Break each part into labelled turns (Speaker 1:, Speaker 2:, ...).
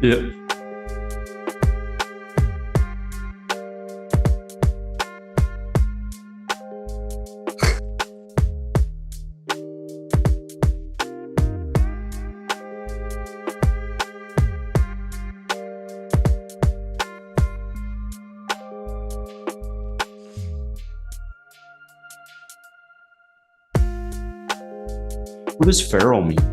Speaker 1: Yeah. What does feral mean?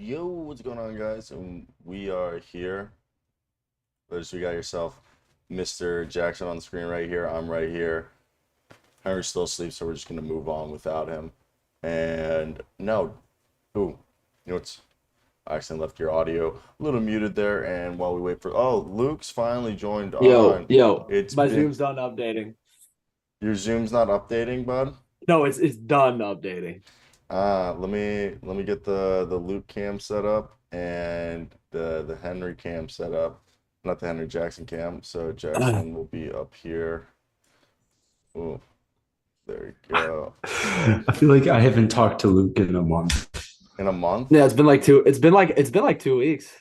Speaker 2: Yo, what's going on, guys? And we are here. There's we got yourself Mr. Jackson on the screen right here. I'm right here. Henry's still asleep, so we're just gonna move on without him. And no, ooh, you know what's? I accidentally left your audio a little muted there. And while we wait for, Luke's finally joined on. It's
Speaker 3: My
Speaker 2: been
Speaker 3: Zoom's done updating.
Speaker 2: your Zoom's not updating, bud.
Speaker 3: No, it's done updating.
Speaker 2: Let me get the Luke cam set up and the Henry cam set up. Not the Henry Jackson cam. So Jackson will be up here. Oh, there you go.
Speaker 1: I feel like I haven't talked to Luke in a month.
Speaker 2: In a month?
Speaker 3: Yeah, it's been like 2 weeks.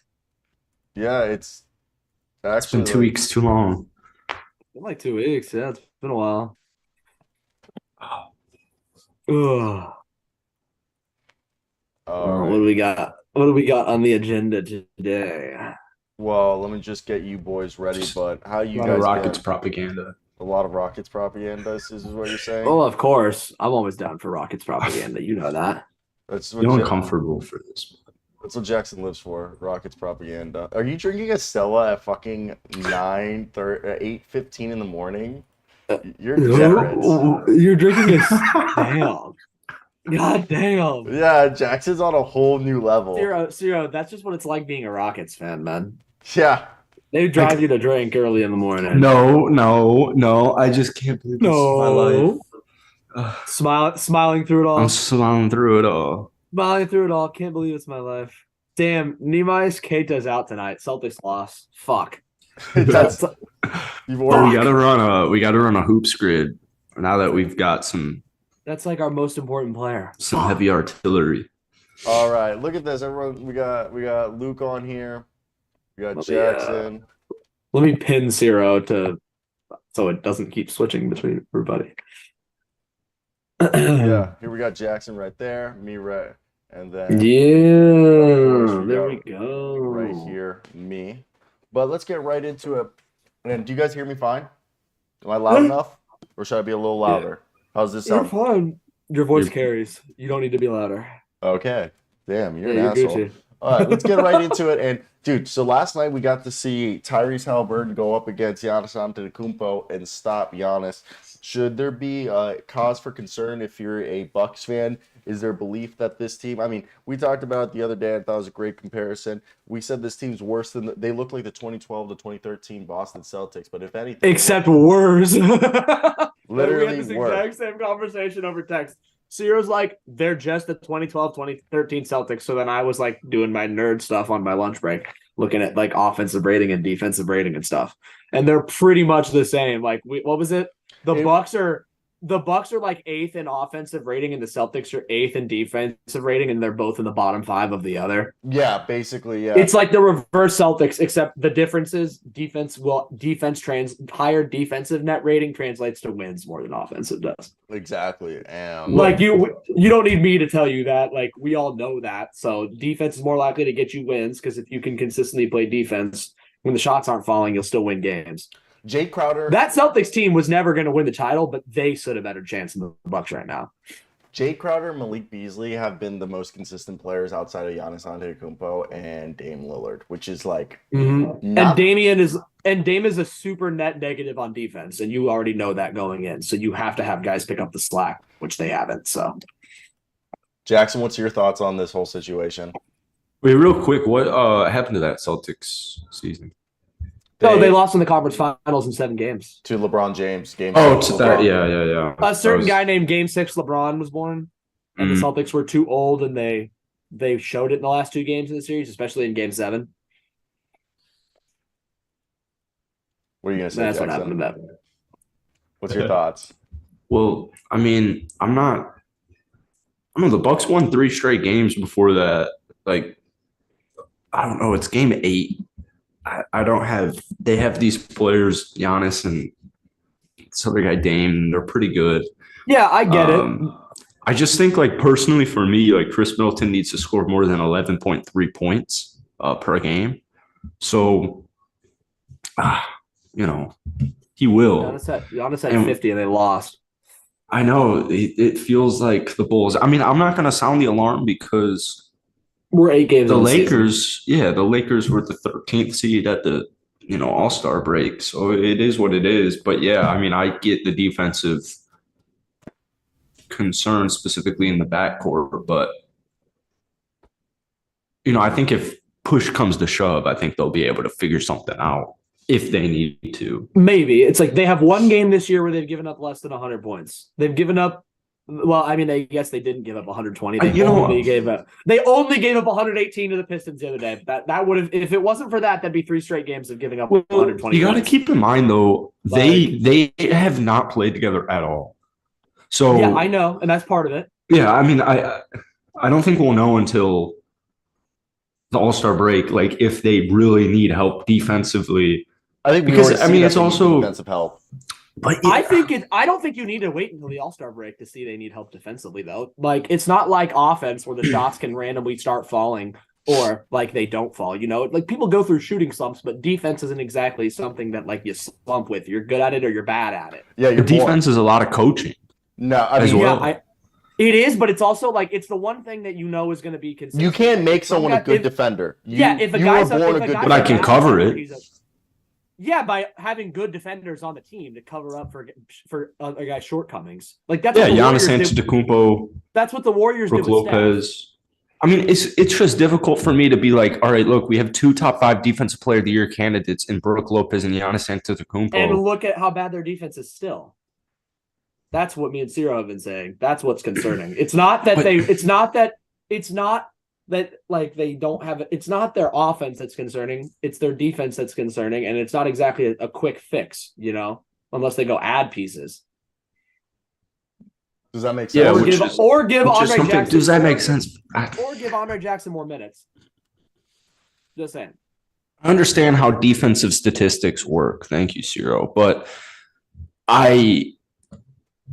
Speaker 2: Yeah, it's
Speaker 1: It's been
Speaker 2: actually
Speaker 1: 2 weeks too long.
Speaker 3: It's been like 2 weeks. Yeah, it's been a while. Ugh.
Speaker 2: all
Speaker 3: What
Speaker 2: right.
Speaker 3: do we got? What do we got on the agenda today?
Speaker 2: Well, let me just get you boys ready. But how
Speaker 1: A
Speaker 2: you
Speaker 1: lot of
Speaker 2: guys
Speaker 1: Rockets
Speaker 2: doing?
Speaker 1: propaganda.
Speaker 2: A lot of Rockets propaganda. This is what you're saying.
Speaker 3: Oh, of course. I'm always down for Rockets propaganda. You know that.
Speaker 2: That's what
Speaker 1: Feeling uncomfortable for this.
Speaker 2: That's what Jackson lives for. Rockets propaganda. Are you drinking a Stella at fucking 8:15 in the morning? You're degenerate.
Speaker 3: You're drinking this. Damn. God damn.
Speaker 2: Yeah, Jackson's on a whole new level.
Speaker 3: Zero. That's just what it's like being a Rockets fan, man.
Speaker 2: Yeah.
Speaker 3: They drive you to drink early in the morning.
Speaker 1: No. I just can't believe this is my life.
Speaker 3: Smiling through it all.
Speaker 1: I'm smiling through it all.
Speaker 3: Smiling through it all. Can't believe it's my life. Damn, Nemanja Keita's out tonight. Celtics lost. Fuck.
Speaker 2: That's you've
Speaker 1: Well,
Speaker 2: already
Speaker 1: we gotta run a hoops grid now that we've got some
Speaker 3: That's like our most important player.
Speaker 1: heavy artillery.
Speaker 2: all right. Look at this, everyone. We got Luke on here. We got Jackson.
Speaker 3: Let me pin Zero so it doesn't keep switching between everybody.
Speaker 2: Yeah, here we got Jackson right there, me right, and then
Speaker 3: Yeah, there we go.
Speaker 2: right here, me. But let's get right into it. And do you guys hear me fine? Am I loud enough, or should I be a little louder? How's this
Speaker 3: You're
Speaker 2: sound?
Speaker 3: fine. Your voice carries. You don't need to be louder.
Speaker 2: Okay. Damn, you're an
Speaker 3: you're
Speaker 2: asshole.
Speaker 3: Gucci.
Speaker 2: All right, let's get right into it. And dude, so last night we got to see Tyrese Halliburton go up against Giannis Antetokounmpo and stop Giannis. Should there be cause for concern if you're a Bucks fan? Is there belief that this team? I mean, we talked about it the other day. I thought it was a great comparison. We said this team's worse than they look like the 2012 to 2013 Boston Celtics, but if anything,
Speaker 3: Except worse.
Speaker 2: literally
Speaker 3: we had this
Speaker 2: worse.
Speaker 3: exact same conversation over text. Ciro's like, they're just the 2012, 2013 Celtics. So then I was like doing my nerd stuff on my lunch break, looking at like offensive rating and defensive rating and stuff. And they're pretty much the same. Like, what was it? The Bucks are like 8th in offensive rating, and the Celtics are 8th in defensive rating, and they're both in the bottom 5 of the other.
Speaker 2: Yeah, basically, yeah.
Speaker 3: It's like the reverse Celtics, except the difference is higher defensive net rating translates to wins more than offensive does.
Speaker 2: Exactly.
Speaker 3: Like you don't need me to tell you that. Like we all know that. So defense is more likely to get you wins because if you can consistently play defense when the shots aren't falling, you'll still win games.
Speaker 2: Jay Crowder.
Speaker 3: That Celtics team was never going to win the title, but they stood a better chance than the Bucks right now.
Speaker 2: Jay Crowder and Malik Beasley have been the most consistent players outside of Giannis Antetokounmpo and Dame Lillard, which is like
Speaker 3: And Dame is a super net negative on defense, and you already know that going in. So you have to have guys pick up the slack, which they haven't. So
Speaker 2: Jackson, what's your thoughts on this whole situation?
Speaker 1: Wait, real quick, what happened to that Celtics season?
Speaker 3: They lost in the conference finals in 7 games.
Speaker 2: To LeBron James. Game
Speaker 1: to
Speaker 2: six,
Speaker 1: that,
Speaker 2: LeBron.
Speaker 1: yeah.
Speaker 3: A certain guy named Game 6 LeBron was born, and the Celtics were too old, and they showed it in the last 2 games of the series, especially in Game 7.
Speaker 2: What are you going to say,
Speaker 3: That's
Speaker 2: Jackson?
Speaker 3: what happened to that.
Speaker 2: What's your thoughts?
Speaker 1: Well, I mean, I don't know. The Bucks won 3 straight games before that. Like, I don't know. It's game 8. I don't have – they have these players, Giannis and this other guy, Dame. They're pretty good.
Speaker 3: Yeah, I get it.
Speaker 1: I just think, like, personally for me, like, Chris Middleton needs to score more than 11.3 points per game. So, he will.
Speaker 3: Giannis had 50 and they lost.
Speaker 1: I know. It feels like the Bulls – I mean, I'm not going to sound the alarm because
Speaker 3: We're 8 games.
Speaker 1: The
Speaker 3: in season.
Speaker 1: Lakers, the Lakers were the 13th seed at the All-Star break, so it is what it is. But yeah, I mean, I get the defensive concern specifically in the backcourt, but I think if push comes to shove, I think they'll be able to figure something out if they need to.
Speaker 3: Maybe it's like they have one game this year where they've given up less than 100 points. They've given up. Well, I mean, I guess they didn't give up 120. They only gave up 118 to the Pistons the other day. That would have, if it wasn't for that, that'd be 3 straight games of giving up 120.
Speaker 1: You got to keep in mind though, they have not played together at all. So
Speaker 3: yeah, I know, and that's part of it.
Speaker 1: Yeah, I mean, I don't think we'll know until the All-Star break, like if they really need help defensively.
Speaker 2: I think
Speaker 1: it's also
Speaker 2: defensive help.
Speaker 1: But
Speaker 3: I don't think you need to wait until the All-Star break to see they need help defensively, though. Like, it's not like offense where the shots can randomly start falling or like they don't fall. Like people go through shooting slumps, but defense isn't exactly something that like you slump with. You're good at it or you're bad at it.
Speaker 2: Yeah,
Speaker 1: your defense is a lot of coaching.
Speaker 2: No, I mean,
Speaker 3: it is, but it's also like it's the one thing that is going to be consistent.
Speaker 2: You can't make someone a good defender.
Speaker 3: If a guy's
Speaker 1: but I can cover it.
Speaker 3: By having good defenders on the team to cover up for a guy's shortcomings. Like that's
Speaker 1: Giannis Antetokounmpo.
Speaker 3: That's what the Warriors
Speaker 1: Brook
Speaker 3: did with
Speaker 1: Lopez.
Speaker 3: Steph.
Speaker 1: I mean, it's just difficult for me to be like, all right, look, we have 2 top 5 defensive player of the year candidates in Brook Lopez and Giannis Antetokounmpo.
Speaker 3: And look at how bad their defense is still. That's what me and Ciro have been saying. That's what's concerning. It's not that they don't have it. It's not their offense that's concerning. It's their defense that's concerning. And it's not exactly a quick fix, unless they go add pieces.
Speaker 2: Does that make sense?
Speaker 3: Or give Andre Jackson.
Speaker 1: Does that make sense?
Speaker 3: Or give Andre Jackson more minutes. Just saying.
Speaker 1: I understand how defensive statistics work. Thank you, Ciro. But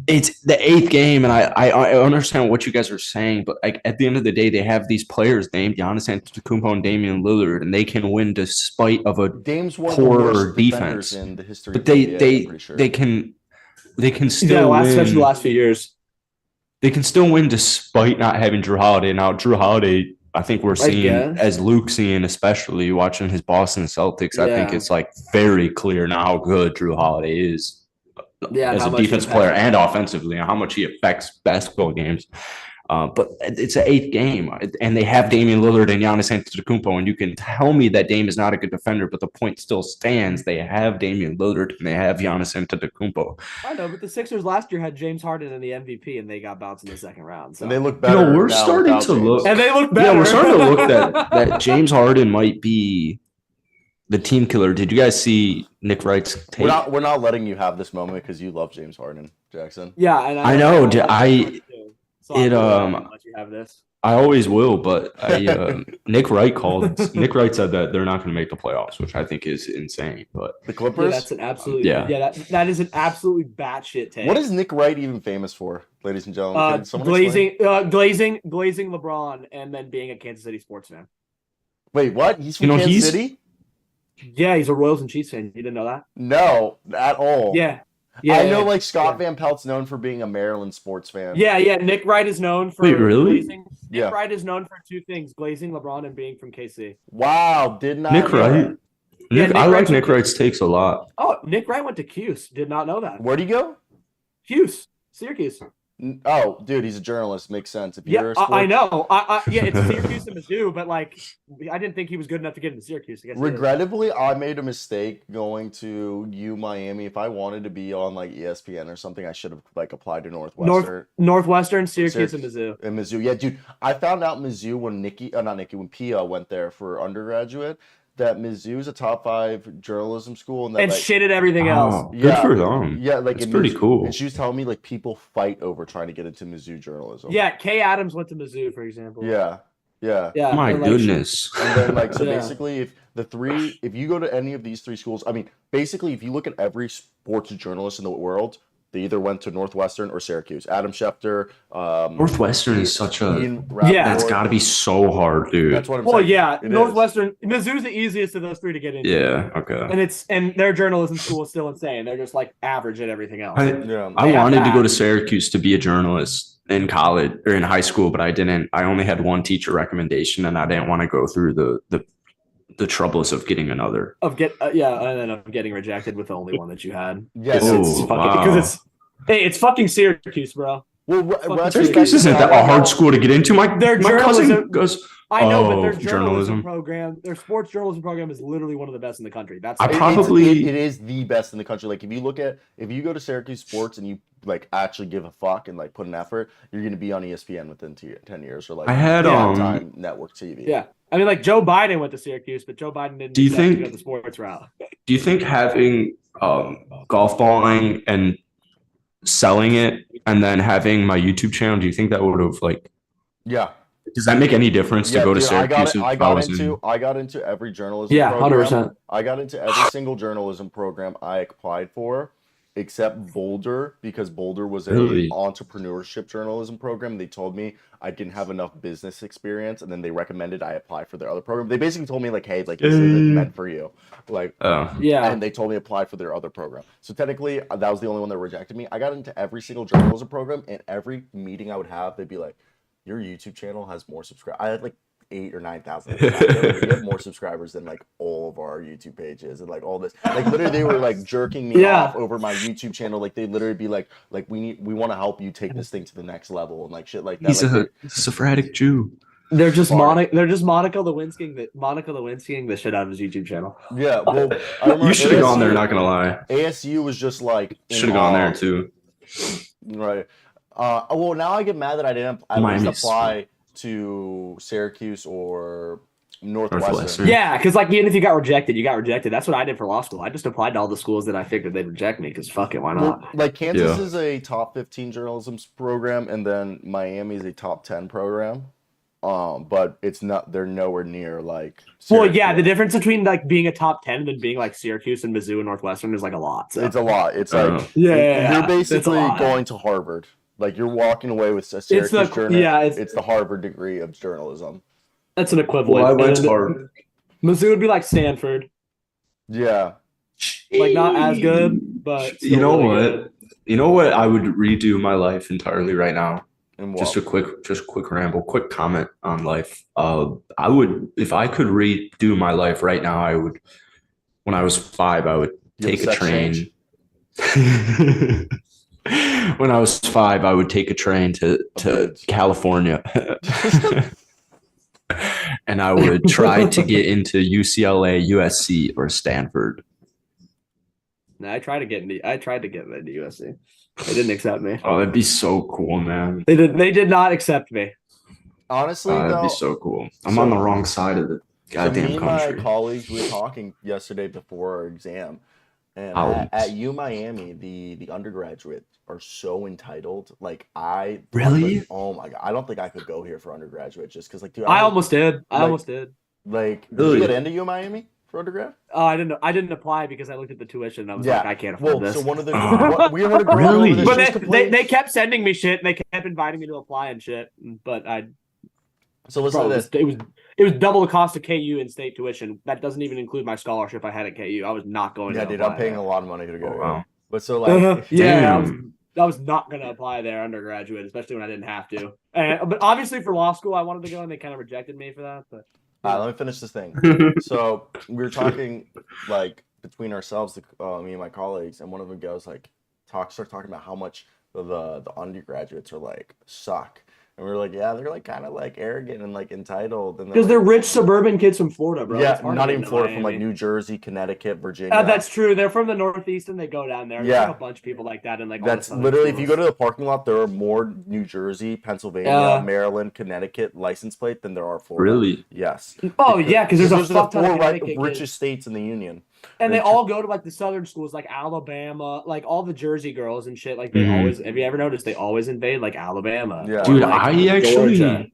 Speaker 1: it's the 8th game, and I understand what you guys are saying, but like at the end of the day, they have these players named Giannis Antetokounmpo and Damian Lillard, and they can win despite of a poor defense.
Speaker 2: In the history
Speaker 1: but
Speaker 2: of the NBA,
Speaker 1: they can still win.
Speaker 3: Especially the last few years.
Speaker 1: They can still win despite not having Drew Holiday. Now, Drew Holiday, I think we're seeing, as Luke's seeing, especially watching his Boston Celtics, I think it's like very clear now how good Drew Holiday is. As a defense player and offensively, and how much he affects basketball games. But it's an 8th game, and they have Damian Lillard and Giannis Antetokounmpo, and you can tell me that Dame is not a good defender, but the point still stands. They have Damian Lillard, and they have Giannis Antetokounmpo.
Speaker 3: I know, but the Sixers last year had James Harden in the MVP, and they got bounced in the second round. So.
Speaker 2: And they look better.
Speaker 1: We're starting to look.
Speaker 3: And they look better.
Speaker 1: Yeah, we're starting to look that James Harden might be the team killer. Did you guys see Nick Wright's take?
Speaker 2: We're not letting you have this moment because you love James Harden, Jackson.
Speaker 3: Yeah, and
Speaker 1: I know.
Speaker 3: Let you have this.
Speaker 1: I always will, but Nick Wright Nick Wright said that they're not going to make the playoffs, which I think is insane. But
Speaker 2: the Clippers,
Speaker 3: that's an absolute that is an absolutely batshit take.
Speaker 2: What is Nick Wright even famous for, ladies and gentlemen?
Speaker 3: Glazing LeBron, and then being a Kansas City sports fan.
Speaker 2: Wait, what? He's from Kansas City?
Speaker 3: Yeah, he's a Royals and Chiefs fan. You didn't know that?
Speaker 2: No, at all.
Speaker 3: Yeah.
Speaker 2: I know Scott Van Pelt's known for being a Maryland sports fan.
Speaker 3: Yeah. Nick Wright is known for
Speaker 1: glazing.
Speaker 3: Nick Wright is known for 2 things: glazing LeBron and being from KC.
Speaker 2: Wow, did not
Speaker 1: Nick Wright. I like Nick Wright's takes a lot.
Speaker 3: Oh, Nick Wright went to Cuse. Did not know that.
Speaker 2: Where'd he go?
Speaker 3: Cuse, Syracuse.
Speaker 2: Oh, dude, he's a journalist. Makes sense. If you're
Speaker 3: I know. It's Syracuse and Mizzou, but I didn't think he was good enough to get into Syracuse.
Speaker 2: Regrettably, I made a mistake going to Miami. If I wanted to be on ESPN or something, I should have applied to Northwestern.
Speaker 3: Northwestern, Syracuse, and Mizzou.
Speaker 2: And Mizzou, yeah, dude. I found out Mizzou when Pia went there for undergraduate. That Mizzou is a top 5 journalism school, and
Speaker 3: shit at everything else.
Speaker 1: Good for them.
Speaker 2: Yeah,
Speaker 1: it's pretty cool.
Speaker 2: And she was telling me people fight over trying to get into Mizzou journalism.
Speaker 3: Yeah, Kay Adams went to Mizzou, for example.
Speaker 2: Yeah.
Speaker 1: My goodness.
Speaker 2: And then basically, if you go to any of these 3 schools, I mean, basically, if you look at every sports journalist in the world, They either went to Northwestern or Syracuse. Adam Schefter,
Speaker 1: Northwestern is such a
Speaker 2: Ian Rappaport.
Speaker 1: that's got to be so hard, dude.
Speaker 2: That's what I'm
Speaker 3: Well,
Speaker 2: saying.
Speaker 3: yeah,
Speaker 2: It
Speaker 3: Northwestern, Mizzou's the easiest of those three to get into.
Speaker 1: Yeah, okay.
Speaker 3: And their journalism school is still insane. They're just like average at everything else.
Speaker 2: Yeah.
Speaker 1: I wanted to go to Syracuse to be a journalist in college or in high school, but I didn't. I only had one teacher recommendation, and I didn't want to go through the troubles of getting another.
Speaker 3: And then of getting rejected with the only one that you had.
Speaker 2: Yes.
Speaker 3: Because it's fucking Syracuse, bro.
Speaker 2: Well,
Speaker 1: Syracuse isn't that a hard school to get into. My cousin goes.
Speaker 3: I know, but their
Speaker 1: journalism
Speaker 3: journalism program, their sports journalism program is literally one of the best in the country. That's
Speaker 2: it is the best in the country. Like if you go to Syracuse sports and you like actually give a fuck and like put an effort, you're gonna be on ESPN within 10 years or like
Speaker 1: I had
Speaker 2: time network TV.
Speaker 3: Yeah. I mean, like Joe Biden went to Syracuse, but Joe Biden didn't go the sports route.
Speaker 1: Do you think having golf balling and selling it and then having my YouTube channel, do you think that would have like does that make any difference to go to Syracuse?
Speaker 2: I got into every journalism program.
Speaker 3: 100%.
Speaker 2: I got into every single journalism program I applied for, except Boulder, because Boulder was an entrepreneurship journalism program. They told me I didn't have enough business experience, and then they recommended I apply for their other program. They basically told me like, hey, like this isn't meant for you. Like, and they told me apply for their other program. So technically, that was the only one that rejected me. I got into every single journalism program, and every meeting I would have, they'd be like, your YouTube channel has more subscribers. I had like 8,000 or 9,000. You have more subscribers than like all of our YouTube pages and like all this. Like literally, they were like jerking me off over my YouTube channel. Like they literally be like we want to help you take this thing to the next level and like shit like that.
Speaker 1: He's
Speaker 2: like,
Speaker 1: a Sephardic Jew.
Speaker 3: They're just Monica Lewinskying the shit out of his YouTube channel.
Speaker 2: Yeah, well, I remember
Speaker 1: you should have gone there. Not gonna lie,
Speaker 2: ASU was just like
Speaker 1: should have gone there too.
Speaker 2: Right. Well, now I get mad that I didn't apply to Syracuse or Northwestern.
Speaker 3: Yeah, because like even if you got rejected, you got rejected. That's what I did for law school. I just applied to all the schools that I figured they'd reject me because fuck it, why not?
Speaker 2: Well, like Kansas is a top 15 journalism program, and then Miami is a top 10 program. But it's not. They're nowhere near like. Syracuse.
Speaker 3: Well, yeah, the difference between like being a top 10 and being like Syracuse and Mizzou and Northwestern is like a lot. So.
Speaker 2: It's a lot. It's like you're basically going to Harvard. Like you're walking away with a Syracuse it's the Harvard degree of journalism.
Speaker 3: That's an equivalent.
Speaker 1: Well, I went to Harvard.
Speaker 3: Mizzou would be like Stanford.
Speaker 2: Yeah.
Speaker 3: Like not as good, but
Speaker 1: you know what? You know what? I would redo my life entirely right now. Just a quick ramble, quick comment on life. I would, if I could redo my life right now, I would. When I was 5, I would take a train. When I was 5, I would take a train to California. And I would try to get into UCLA, USC, or Stanford.
Speaker 3: No, I tried to get into USC. They didn't accept me.
Speaker 1: Oh, that'd be so cool, man.
Speaker 3: They did not accept me.
Speaker 2: Honestly,
Speaker 1: that'd be so cool. I'm on the wrong side of the goddamn country.
Speaker 2: Me and my colleagues were talking yesterday before our exam. And at U Miami, the undergraduates are so entitled. Like
Speaker 3: really?
Speaker 2: Oh my god, I don't think I could go here for undergraduate just because like dude,
Speaker 3: I almost did. I almost did.
Speaker 2: Like, did you get into U Miami for undergrad?
Speaker 3: Oh, I didn't apply because I looked at the tuition and I was like, I can't afford this.
Speaker 2: So one of the we were really,
Speaker 3: but they kept sending me shit. And they kept inviting me to apply and shit. But
Speaker 2: So listen to this.
Speaker 3: It was double the cost of KU in state tuition. That doesn't even include my scholarship I had at KU. I was not going to apply.
Speaker 2: Yeah, dude, I'm paying a lot of money to go.
Speaker 1: Wow.
Speaker 2: But so like,
Speaker 3: I was not going to apply there undergraduate, especially when I didn't have to. But obviously for law school, I wanted to go, and they kind of rejected me for that. But
Speaker 2: let me finish this thing. So we were talking like between ourselves, me and my colleagues, and one of them goes like, start talking about how much the undergraduates are like suck. And we were like, yeah, they're like kind of like arrogant and like entitled.
Speaker 3: Because they're rich suburban kids from Florida, bro.
Speaker 2: Yeah, not even Florida, from like New Jersey, Connecticut, Virginia.
Speaker 3: That's true. They're from the Northeast and they go down there. There's like a bunch of people like that. And like
Speaker 2: that's literally, if you go to the parking lot, there are more New Jersey, Pennsylvania, Maryland, Connecticut license plate than there are Florida. Really? Yes.
Speaker 3: Oh, yeah, because there's a fuck ton of
Speaker 2: richest states in the union.
Speaker 3: And they all go to like the southern schools, like Alabama, like all the Jersey girls and shit. Like they always, have you ever noticed they always invade like Alabama?
Speaker 2: Yeah,
Speaker 1: dude,
Speaker 3: like,
Speaker 1: I actually. Georgia.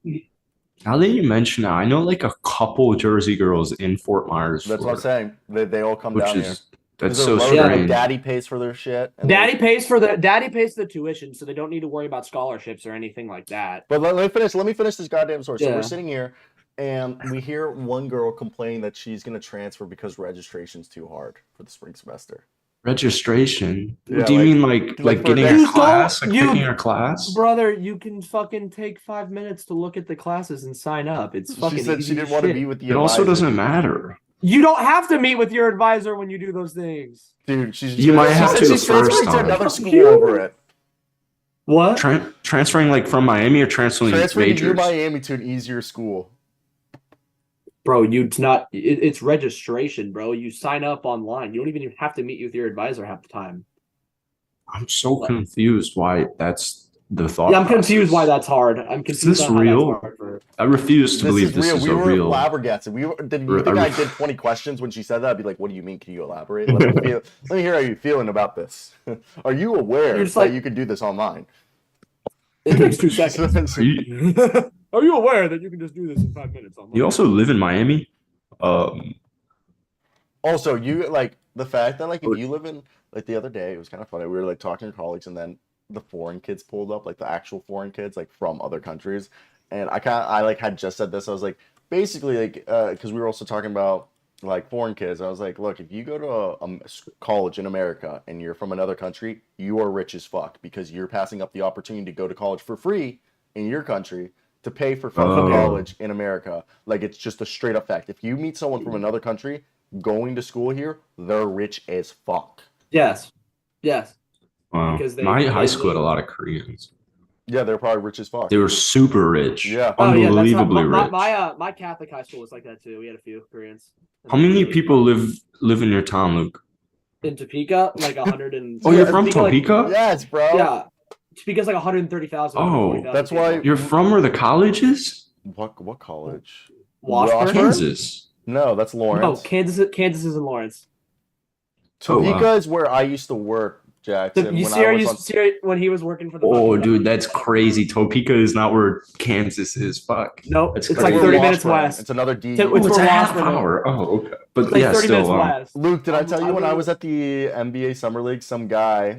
Speaker 1: Now that you mention it, I know like a couple Jersey girls in Fort Myers.
Speaker 2: That's what I'm saying. They all come down here.
Speaker 1: That's
Speaker 2: Is
Speaker 1: so
Speaker 2: there a loan like
Speaker 1: strange.
Speaker 2: daddy pays for their shit? And
Speaker 3: Daddy pays for the tuition, so they don't need to worry about scholarships or anything like that.
Speaker 2: But let me finish. Let me finish this goddamn story. So
Speaker 3: Yeah.
Speaker 2: we're sitting here, and we hear one girl complaining that she's gonna transfer because registration's too hard for the spring semester.
Speaker 1: Registration?
Speaker 2: Yeah,
Speaker 1: Do you
Speaker 2: like-
Speaker 1: mean
Speaker 2: like
Speaker 1: like
Speaker 2: for
Speaker 1: getting
Speaker 2: next-
Speaker 1: a
Speaker 3: You
Speaker 1: class,
Speaker 3: don't-
Speaker 1: like
Speaker 3: you-
Speaker 1: picking your class?
Speaker 3: Brother, you can fucking take 5 minutes to look at the classes and sign up. It's fucking
Speaker 2: She said
Speaker 3: easy
Speaker 2: she didn't
Speaker 3: as
Speaker 2: want to
Speaker 3: shit.
Speaker 2: be with the
Speaker 1: It also
Speaker 2: advisor.
Speaker 1: doesn't matter.
Speaker 3: You don't have to meet with your advisor when you do those things.
Speaker 2: Dude, she's
Speaker 1: You might have
Speaker 2: she
Speaker 1: to
Speaker 2: said
Speaker 1: the
Speaker 2: she's transferring
Speaker 1: first
Speaker 2: to
Speaker 1: time.
Speaker 2: another school
Speaker 3: You-
Speaker 2: over it.
Speaker 3: What?
Speaker 1: Transferring like from Miami or transferring
Speaker 2: Transferring to U
Speaker 1: majors?
Speaker 2: Miami to an easier school.
Speaker 3: Bro, it's registration, bro. You sign up online. You don't even have to meet with your advisor half the time.
Speaker 1: I'm so confused why that's the thought.
Speaker 3: Yeah, I'm confused
Speaker 1: process.
Speaker 3: why that's hard. I'm confused
Speaker 1: this
Speaker 3: on how
Speaker 1: real?
Speaker 3: that's hard for
Speaker 1: I refuse to
Speaker 2: This
Speaker 1: believe
Speaker 2: is
Speaker 1: this
Speaker 2: real.
Speaker 1: is
Speaker 2: We
Speaker 1: a
Speaker 2: were
Speaker 1: real.
Speaker 2: flabbergasted. Did you think I did 20 questions when she said that? I'd be like, "What do you mean? Can you elaborate? Let me hear how you're feeling about this. Are you aware
Speaker 3: You're just
Speaker 2: that
Speaker 3: like-
Speaker 2: you can do this online?"
Speaker 3: It takes 2 seconds.
Speaker 1: Are you,
Speaker 3: Are you aware that you can just do this in 5 minutes?
Speaker 1: you also live in Miami?
Speaker 2: Also, you like the fact that like if you live in like the other day, it was kind of funny. We were like talking to colleagues, and then the foreign kids pulled up, like the actual foreign kids, like from other countries. And I like had just said this. I was like, basically like because we were also talking about like foreign kids. I was like, look, if you go to a college in America and you're from another country, you are rich as fuck because you're passing up the opportunity to go to college for free in your country to pay for fucking college in America. Like it's just a straight up fact. If you meet someone from another country going to school here, they're rich as fuck.
Speaker 3: Yes. Yes.
Speaker 1: Wow.
Speaker 3: Because
Speaker 1: My
Speaker 3: they
Speaker 1: high school had a
Speaker 3: live-
Speaker 1: lot of Koreans.
Speaker 2: Yeah, they're probably rich as fuck.
Speaker 1: They were super rich.
Speaker 2: Yeah.
Speaker 3: Oh yeah, that's how,
Speaker 1: Unbelievably rich.
Speaker 3: my Catholic high school was like that too. We had a few Koreans.
Speaker 1: How many people live in your town, Luke?
Speaker 3: in Topeka? Like 100 and.
Speaker 1: Oh, you're from
Speaker 3: like-
Speaker 1: Topeka?
Speaker 2: Yes, bro.
Speaker 3: Yeah, Topeka's like 130,000.
Speaker 1: Oh,
Speaker 2: that's why-
Speaker 1: You're from where the college is?
Speaker 2: What college?
Speaker 3: Washburn.
Speaker 1: Kansas.
Speaker 2: No, that's Lawrence.
Speaker 3: No, Kansas is in Lawrence.
Speaker 2: Topeka
Speaker 1: Oh, wow.
Speaker 2: is where I used to work, Jackson.
Speaker 3: You
Speaker 2: when
Speaker 3: see,
Speaker 2: I was on...
Speaker 3: when he was working for the.
Speaker 1: Oh,
Speaker 3: fucking-
Speaker 1: dude, that's crazy. Topeka is not where Kansas is. Fuck.
Speaker 3: Nope,
Speaker 1: That's
Speaker 3: it's
Speaker 1: crazy.
Speaker 3: like
Speaker 2: We're
Speaker 3: 30 minutes
Speaker 2: Washburn.
Speaker 3: west.
Speaker 2: It's another D.
Speaker 3: It's
Speaker 1: Oh, it's
Speaker 3: where
Speaker 1: a half
Speaker 3: Washburn is.
Speaker 1: hour. Oh, okay. But
Speaker 3: It's like
Speaker 1: yeah,
Speaker 3: 30 minutes
Speaker 1: still.
Speaker 3: west.
Speaker 2: Luke, did I tell you when I
Speaker 3: really-
Speaker 2: was at the NBA Summer League, some guy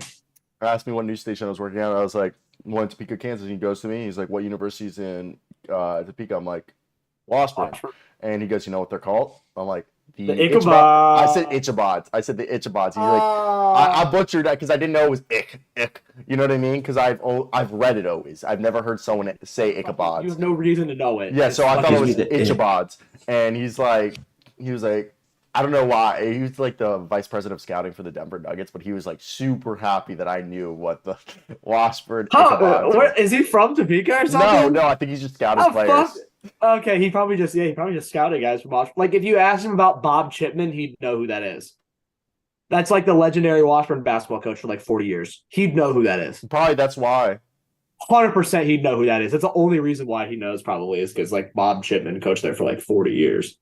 Speaker 2: asked me what news station I was working at. I was like, "Well, in Topeka, Kansas." And he goes to me. He's like, "What university's in Topeka?" I'm like, "Washburn." And he goes, "You know what they're called?" I'm like,
Speaker 3: The
Speaker 2: Ichabod.
Speaker 3: Ichabod.
Speaker 2: I said Ichabods. I said the Ichabods. He's like, I
Speaker 3: Ah.
Speaker 2: butchered that because I didn't know it was ick. You know what I mean? Because I've read it always. I've never heard someone say
Speaker 3: You
Speaker 2: Ichabods.
Speaker 3: have no reason to know it.
Speaker 2: Yeah,
Speaker 3: It's
Speaker 2: so I thought it was
Speaker 1: fucking-
Speaker 2: Ichabods. And he was like, I don't know why. He was like the vice president of scouting for the Denver Nuggets, but he was like super happy that I knew what the Washburn Ichabods
Speaker 3: Where,
Speaker 2: were.
Speaker 3: is he from Topeka or
Speaker 2: No,
Speaker 3: something?
Speaker 2: no, I think he's just scouting
Speaker 3: Oh,
Speaker 2: players.
Speaker 3: fuck. Okay, he probably just scouted guys from Washburn. Like if you asked him about Bob Chipman, he'd know who that is. That's like the legendary Washburn basketball coach for like 40 years. He'd know who that is.
Speaker 2: Probably that's why.
Speaker 3: 100% he'd know who that is. That's the only reason why he knows probably is because like Bob Chipman coached there for like 40 years.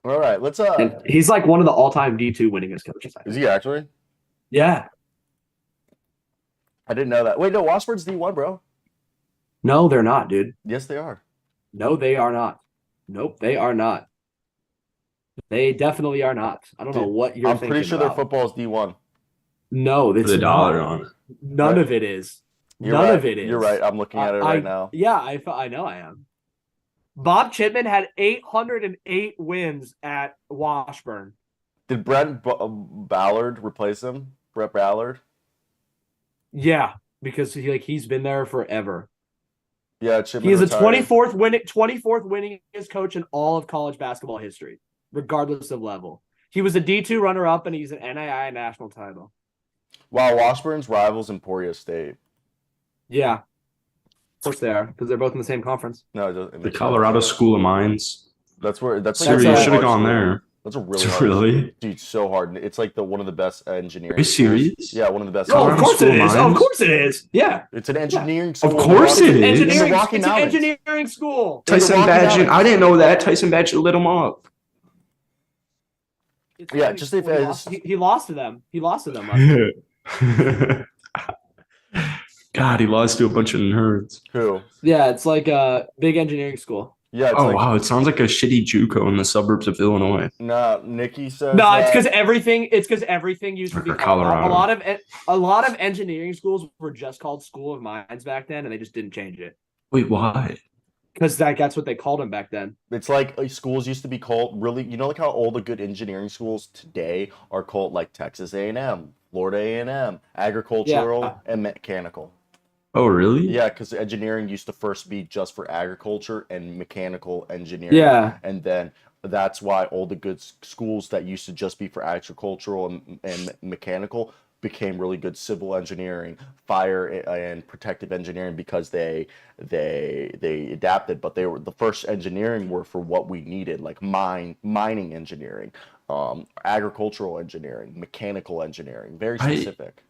Speaker 2: All right, let's
Speaker 3: And he's like one of the all-time D2 winningest coaches. I
Speaker 2: Is
Speaker 3: think.
Speaker 2: he actually?
Speaker 3: Yeah.
Speaker 2: I didn't know that. Wait, no, Washburn's D1, bro.
Speaker 3: No, they're not, dude.
Speaker 2: Yes, they are.
Speaker 3: No, they are not. Nope, they are not. They definitely are not. I don't know
Speaker 2: Dude,
Speaker 3: what you're
Speaker 2: I'm
Speaker 3: thinking
Speaker 2: pretty sure
Speaker 3: about.
Speaker 2: their football's D1.
Speaker 3: No,
Speaker 1: Put
Speaker 3: it's
Speaker 1: a dollar
Speaker 3: not.
Speaker 1: on it.
Speaker 3: None
Speaker 2: Right.
Speaker 3: of it is.
Speaker 2: You're
Speaker 3: None
Speaker 2: right.
Speaker 3: of it is.
Speaker 2: You're right. I'm looking at it right now.
Speaker 3: Yeah, I know I am. Bob Chipman had 808 wins at Washburn.
Speaker 2: Did Ballard replace him? Brett Ballard?
Speaker 3: Yeah, because he's been there forever.
Speaker 2: Yeah, Chipman
Speaker 3: He is the
Speaker 2: retired.
Speaker 3: 24th winningest coach in all of college basketball history, regardless of level. He was a D2 runner-up, and he's an NAIA national title.
Speaker 2: Wow, Washburn's rivals Emporia State.
Speaker 3: Yeah, of course they are, because they're both in the same conference.
Speaker 2: No, it doesn't.
Speaker 1: The Colorado School of Mines.
Speaker 2: That's where. That's
Speaker 3: That's
Speaker 1: Serious.
Speaker 3: a-
Speaker 1: Should have gone there.
Speaker 2: That's a really hard.
Speaker 1: Really?
Speaker 2: Dude, so hard. It's like one of the best engineering.
Speaker 1: Are you
Speaker 2: schools.
Speaker 1: serious?
Speaker 2: Yeah, one of the best.
Speaker 3: Oh, of
Speaker 1: Colorado
Speaker 3: course
Speaker 1: School
Speaker 3: it is.
Speaker 1: Mines?
Speaker 3: Of course it is. Yeah.
Speaker 2: It's an engineering
Speaker 1: Of
Speaker 2: school.
Speaker 1: course it is.
Speaker 3: Engineering,
Speaker 2: In the Rocky
Speaker 3: it's an
Speaker 2: Mountains.
Speaker 3: engineering school.
Speaker 1: Tyson
Speaker 2: Rocky
Speaker 1: Badgett.
Speaker 2: Mountains.
Speaker 1: I didn't know that. Tyson Badgett lit him up.
Speaker 3: It's
Speaker 2: Yeah,
Speaker 3: funny.
Speaker 2: just if
Speaker 3: Well, he,
Speaker 2: it's-
Speaker 3: lost, he lost to them. He lost to them.
Speaker 1: God, he lost to a bunch of nerds.
Speaker 2: Who?
Speaker 3: Yeah, it's like a big engineering school.
Speaker 2: Yeah, it's
Speaker 1: Oh
Speaker 2: like
Speaker 1: wow, it sounds like a shitty JUCO in the suburbs of Illinois
Speaker 2: nah. Nikki says
Speaker 3: No, it's because
Speaker 2: that.
Speaker 3: everything used to be
Speaker 1: or
Speaker 3: a
Speaker 1: Colorado.
Speaker 3: lot of engineering schools were just called School of Mines back then, and they just didn't change it
Speaker 1: Wait, why?
Speaker 3: because that's what they called them back then.
Speaker 2: It's like schools used to be called really, like how all the good engineering schools today are called like Texas A&M, Florida A&M,
Speaker 3: Yeah,
Speaker 2: agricultural and mechanical.
Speaker 1: Oh really?
Speaker 2: Yeah, because engineering used to first be just for agriculture and mechanical engineering.
Speaker 3: yeah,
Speaker 2: And then that's why all the good schools that used to just be for agricultural and mechanical became really good civil engineering, fire and protective engineering because they adapted, but they were the first engineering were for what we needed, like mining engineering, agricultural engineering, mechanical engineering, very
Speaker 1: I
Speaker 2: specific.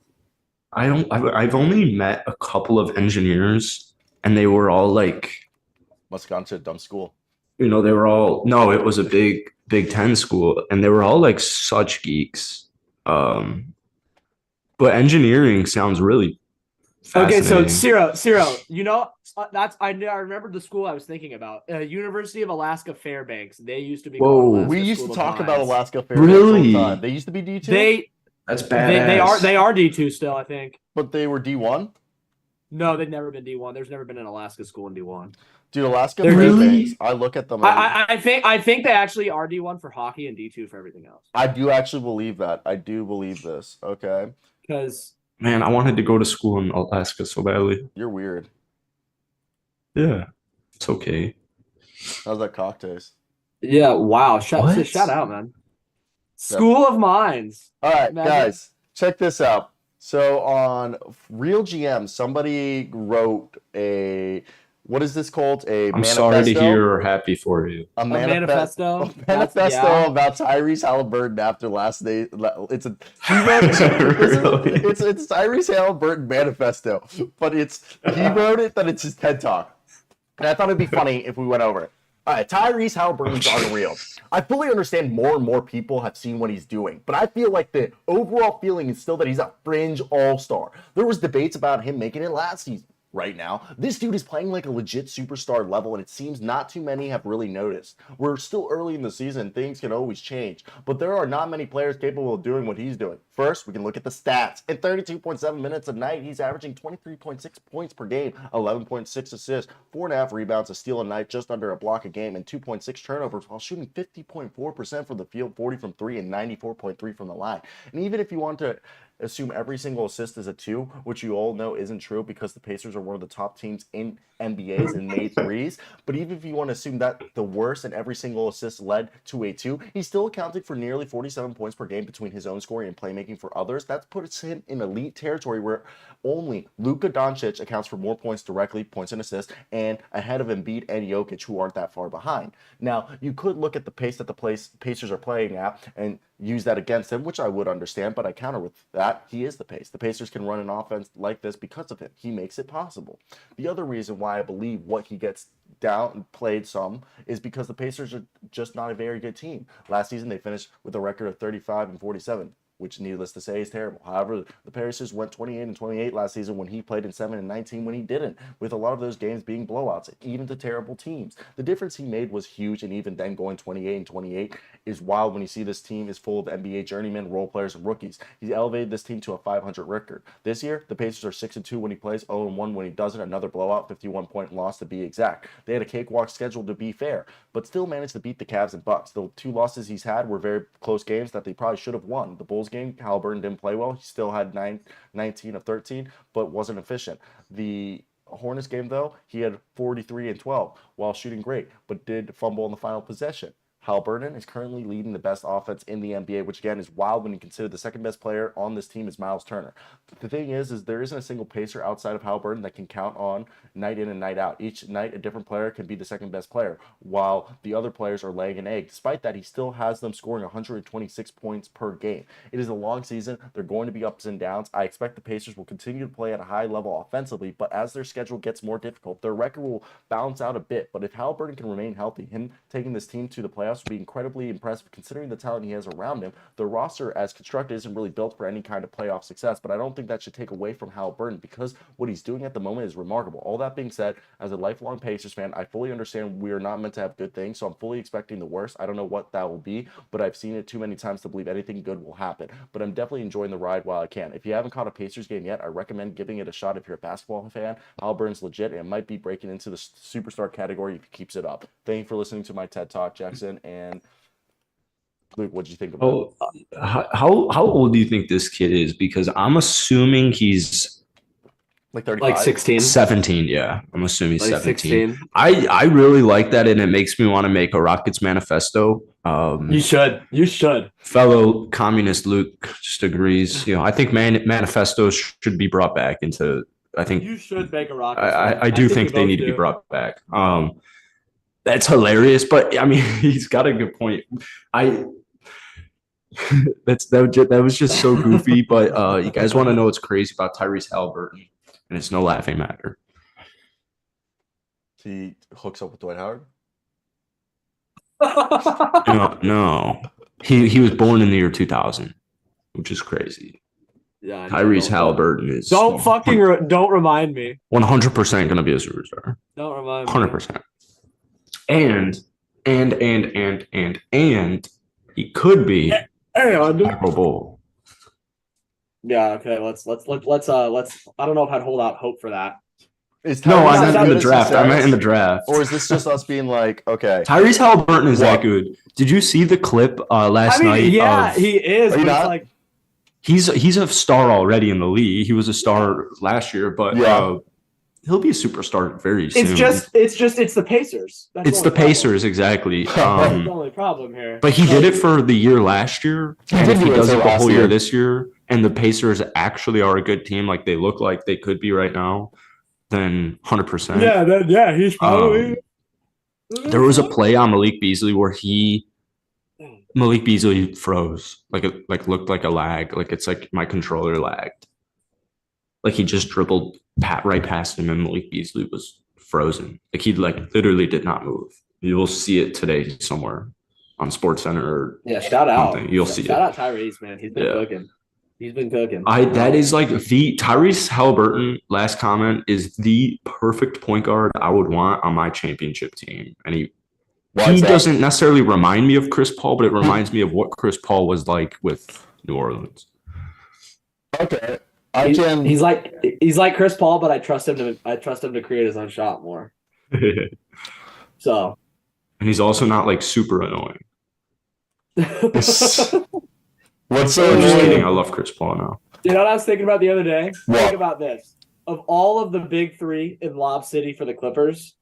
Speaker 1: I don't. I've only met a couple of engineers, and they were all like,
Speaker 2: Must have gone to a dumb school.
Speaker 1: they were all no. It was a Big Ten school, and they were all like such geeks. Um, but engineering sounds really
Speaker 3: okay, so
Speaker 1: fascinating.
Speaker 3: Ciro, I remember the school I was thinking about. University of Alaska Fairbanks. They used to be called
Speaker 1: Whoa,
Speaker 2: We
Speaker 3: Alaska
Speaker 2: used to
Speaker 3: School of
Speaker 2: talk about
Speaker 3: Mines.
Speaker 2: Alaska Fairbanks all the time.
Speaker 1: really?
Speaker 2: They used to be D2,
Speaker 3: They
Speaker 1: That's
Speaker 3: they
Speaker 1: badass.
Speaker 3: are D2 still, I think.
Speaker 2: but they were D1.
Speaker 3: No, they've never been D1. There's never been an Alaska school in D1.
Speaker 2: Dude, Alaska
Speaker 3: They're D.
Speaker 2: Fairbanks,
Speaker 1: Really?
Speaker 2: I look at them and
Speaker 3: I think they actually are D1 for hockey and D2 for everything else.
Speaker 2: I do actually believe that. I do believe this. Okay.
Speaker 3: Because
Speaker 1: Man, I wanted to go to school in Alaska so badly.
Speaker 2: You're weird.
Speaker 1: Yeah, it's okay.
Speaker 2: How's that cock taste?
Speaker 3: yeah, wow,
Speaker 1: What?
Speaker 3: shout out, man.
Speaker 2: Yep.
Speaker 3: School of Mines.
Speaker 2: All right,
Speaker 3: Imagine.
Speaker 2: guys, check this out. So on Real GM, somebody wrote what is this called? A
Speaker 1: I'm sorry to
Speaker 2: manifesto?
Speaker 1: hear or happy for you.
Speaker 2: A
Speaker 3: manifesto?
Speaker 2: A manifesto
Speaker 3: Yeah.
Speaker 2: about Tyrese Halliburton after last day. It's a he wrote
Speaker 1: Really?
Speaker 2: it's Tyrese Halliburton manifesto, but he wrote it that it's his TED talk, and I thought it'd be funny if we went over it. All right, Tyrese Halliburton's unreal. I fully understand more and more people have seen what he's doing, but I feel like the overall feeling is still that he's a fringe all-star. There was debates about him making it last season. Right now, this dude is playing like a legit superstar level, and it seems not too many have really noticed. We're still early in the season, things can always change, but there are not many players capable of doing what he's doing. First, we can look at the stats. In 32.7 minutes a night, he's averaging 23.6 points per game, 11.6 assists, 4.5 rebounds, a steal a night, just under a block a game, and 2.6 turnovers, while shooting 50.4% from the field, 40 from 3, and 94.3 from the line. And even if you want to assume every single assist is a 2, which you all know isn't true because the Pacers are one of the top teams in NBAs and made threes. But even if you want to assume that the worst and every single assist led to a 2, he's still accounting for nearly 47 points per game between his own scoring and playmaking for others. That puts him in elite territory where only Luka Doncic accounts for more points directly, points and assists, and ahead of Embiid and Jokic, who aren't that far behind. Now, you could look at the pace that the Pacers are playing at and use that against him, which I would understand, but I counter with that. He is the pace. The Pacers can run an offense like this because of him. He makes it possible. The other reason why I believe what he gets downplayed some is because the Pacers are just not a very good team. Last season, they finished with a record of 35-47. Which, needless to say, is terrible. However, the Pacers went 28-28 last season when he played in 7-19 when he didn't, with a lot of those games being blowouts, even to terrible teams. The difference he made was huge, and even then going 28-28 is wild when you see this team is full of NBA journeymen, role players, and rookies. He's elevated this team to a 500 record. This year, the Pacers are 6-2 when he plays, 0-1 when he doesn't, another blowout, 51-point loss to be exact. They had a cakewalk schedule to be fair, but still managed to beat the Cavs and Bucks. The 2 losses he's had were very close games that they probably should have won. The Bulls game, Halliburton didn't play well. He still had 19 of 13, but wasn't efficient. The Hornets game, though, he had 43 and 12 while shooting great, but did fumble in the final possession. Halliburton is currently leading the best offense in the NBA, which again is wild when you consider the second best player on this team is Miles Turner. The thing is there isn't a single pacer outside of Halliburton that can count on night in and night out. Each night, a different player can be the second best player, while the other players are laying an egg. Despite that, he still has them scoring 126 points per game. It is a long season. They're going to be ups and downs. I expect the Pacers will continue to play at a high level offensively, but as their schedule gets more difficult, their record will balance out a bit. But if Halliburton can remain healthy, him taking this team to the playoffs playoffs would be incredibly impressive considering the talent he has around him. The roster as constructed isn't really built for any kind of playoff success, but I don't think that should take away from Halliburton because what he's doing at the moment is remarkable. All that being said, as a lifelong Pacers fan, I fully understand we are not meant to have good things, so I'm fully expecting the worst. I don't know what that will be, but I've seen it too many times to believe anything good will happen. But I'm definitely enjoying the ride while I can. If you haven't caught a Pacers game yet, I recommend giving it a shot if you're a basketball fan. Halliburton's legit and might be breaking into the superstar category if he keeps it up. Thank you for listening to my TED Talk, Jackson. And Luke, what did you think about it?
Speaker 1: How old do you think this kid is? Because I'm assuming he's
Speaker 2: Like 35?
Speaker 3: Like 16.
Speaker 1: 17. Yeah, I'm assuming
Speaker 3: Like
Speaker 1: 17.
Speaker 3: 16.
Speaker 1: I really like that, and it makes me want to make a Rockets manifesto.
Speaker 3: You should. You should.
Speaker 1: Fellow communist Luke just agrees. You know, I think manifestos should be brought back into. I think
Speaker 3: You should make a Rockets.
Speaker 1: I do think they need to be brought back. That's hilarious, but I mean, he's got a good point. That was just so goofy. But you guys want to know what's crazy about Tyrese Halliburton? And it's no laughing matter.
Speaker 2: He hooks up with Dwight Howard?
Speaker 1: No. He was born in the year 2000, which is crazy.
Speaker 3: Yeah,
Speaker 1: Tyrese Halliburton is
Speaker 3: don't remind me.
Speaker 1: 100% going to be a superstar.
Speaker 3: Don't remind me.
Speaker 1: 100%. And he could be Super Bowl.
Speaker 3: Yeah, okay. Let's I don't know if I'd hold out hope for that.
Speaker 1: No, I meant in the draft. I meant in the draft.
Speaker 2: Or is this just us being like, okay.
Speaker 1: Tyrese Halliburton is that good. Did you see the clip last night?
Speaker 3: Yeah, he is. But it's like
Speaker 1: he's a star already in the league. He was a star last year, but he'll be a superstar very soon.
Speaker 3: It's the Pacers.
Speaker 1: It's the Pacers, exactly.
Speaker 3: That's the only problem here.
Speaker 1: But he did it for the year last year, and if he does it the whole year this year, and the Pacers actually are a good team, like they look like they could be right now, then 100%.
Speaker 3: Yeah, he's probably.
Speaker 1: There was a play on Malik Beasley where Malik Beasley froze, like looked like a lag, like it's like my controller lagged. Like he just dribbled right past him, and Malik Beasley was frozen. Like he literally did not move. You will see it today somewhere on SportsCenter or
Speaker 3: shout out.
Speaker 1: Something. You'll see
Speaker 3: shout out Tyrese, man. He's been cooking. He's been cooking.
Speaker 1: That is like the Tyrese Halliburton. Last comment is the perfect point guard I would want on my championship team, and he doesn't necessarily remind me of Chris Paul, but it reminds me of what Chris Paul was like with New Orleans.
Speaker 2: Okay.
Speaker 3: He's like Chris Paul, but I trust him to create his own shot more. So,
Speaker 1: and he's also not like super annoying.
Speaker 2: What's
Speaker 1: so interesting? I love Chris Paul now.
Speaker 3: You know what I was thinking about the other day?
Speaker 2: What?
Speaker 3: Think about this. Of all of the big three in Lob City for the Clippers,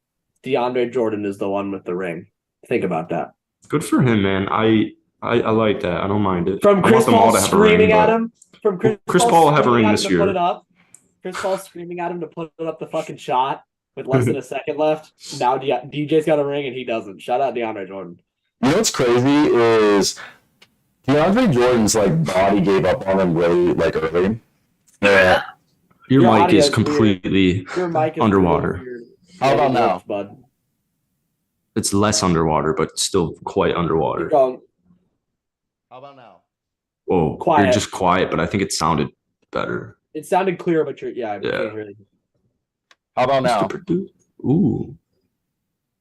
Speaker 3: DeAndre Jordan is the one with the ring. Think about that.
Speaker 1: Good for him, man. I like that. I don't mind it.
Speaker 3: From Chris Paul screaming at him. From
Speaker 1: Chris Paul will have a ring this year.
Speaker 3: Put it up. Chris Paul screaming at him to put up the fucking shot with less than a second left. Now DJ's got a ring and he doesn't. Shout out DeAndre Jordan.
Speaker 2: You know what's crazy is DeAndre Jordan's body gave up on him really early. Yeah.
Speaker 1: Your mic is completely underwater.
Speaker 2: How about now,
Speaker 3: bud?
Speaker 1: It's less underwater, but still quite underwater.
Speaker 2: How about now?
Speaker 1: Oh, you're just quiet, but I think it sounded better.
Speaker 3: It sounded clear, but I can't really.
Speaker 2: How about now?
Speaker 1: Ooh.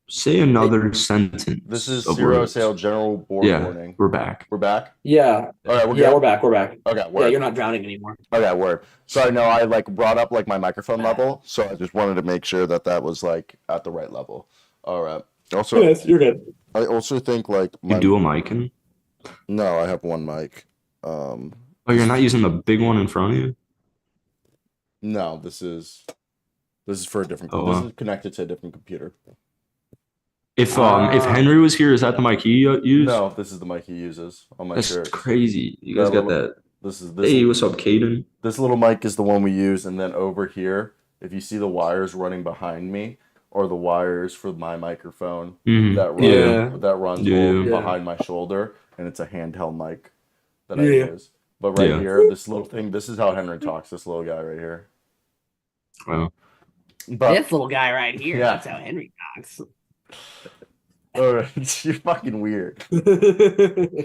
Speaker 1: Say another sentence.
Speaker 2: This is Zero Sale General Board Warning.
Speaker 1: We're back.
Speaker 2: We're back?
Speaker 3: Yeah.
Speaker 2: All right, we're
Speaker 3: back. We're back.
Speaker 2: Okay, word.
Speaker 3: Yeah, you're not drowning anymore.
Speaker 2: Okay, word. Sorry, no, I brought up my microphone level, so I just wanted to make sure that was at the right level. All right. Also,
Speaker 3: yes, you're good.
Speaker 2: I also think
Speaker 1: you do a mic in?
Speaker 2: No, I have one mic.
Speaker 1: You're not using the big one in front of you?
Speaker 2: No, this is for a different. This is connected to a different computer.
Speaker 1: If Henry was here, is that the mic he used?
Speaker 2: No, this is the mic he uses on my shirt.
Speaker 1: That's crazy. You guys got that.
Speaker 2: Hey,
Speaker 1: what's up, Caden?
Speaker 2: This little mic is the one we use, and then over here, if you see the wires running behind me, or the wires for my microphone that runs behind my shoulder, and it's a handheld mic that I use. But right here, this little thing, this is how Henry talks, this little guy right here.
Speaker 1: Wow.
Speaker 3: This little guy right here, that's how Henry talks.
Speaker 2: Oh, you're fucking weird.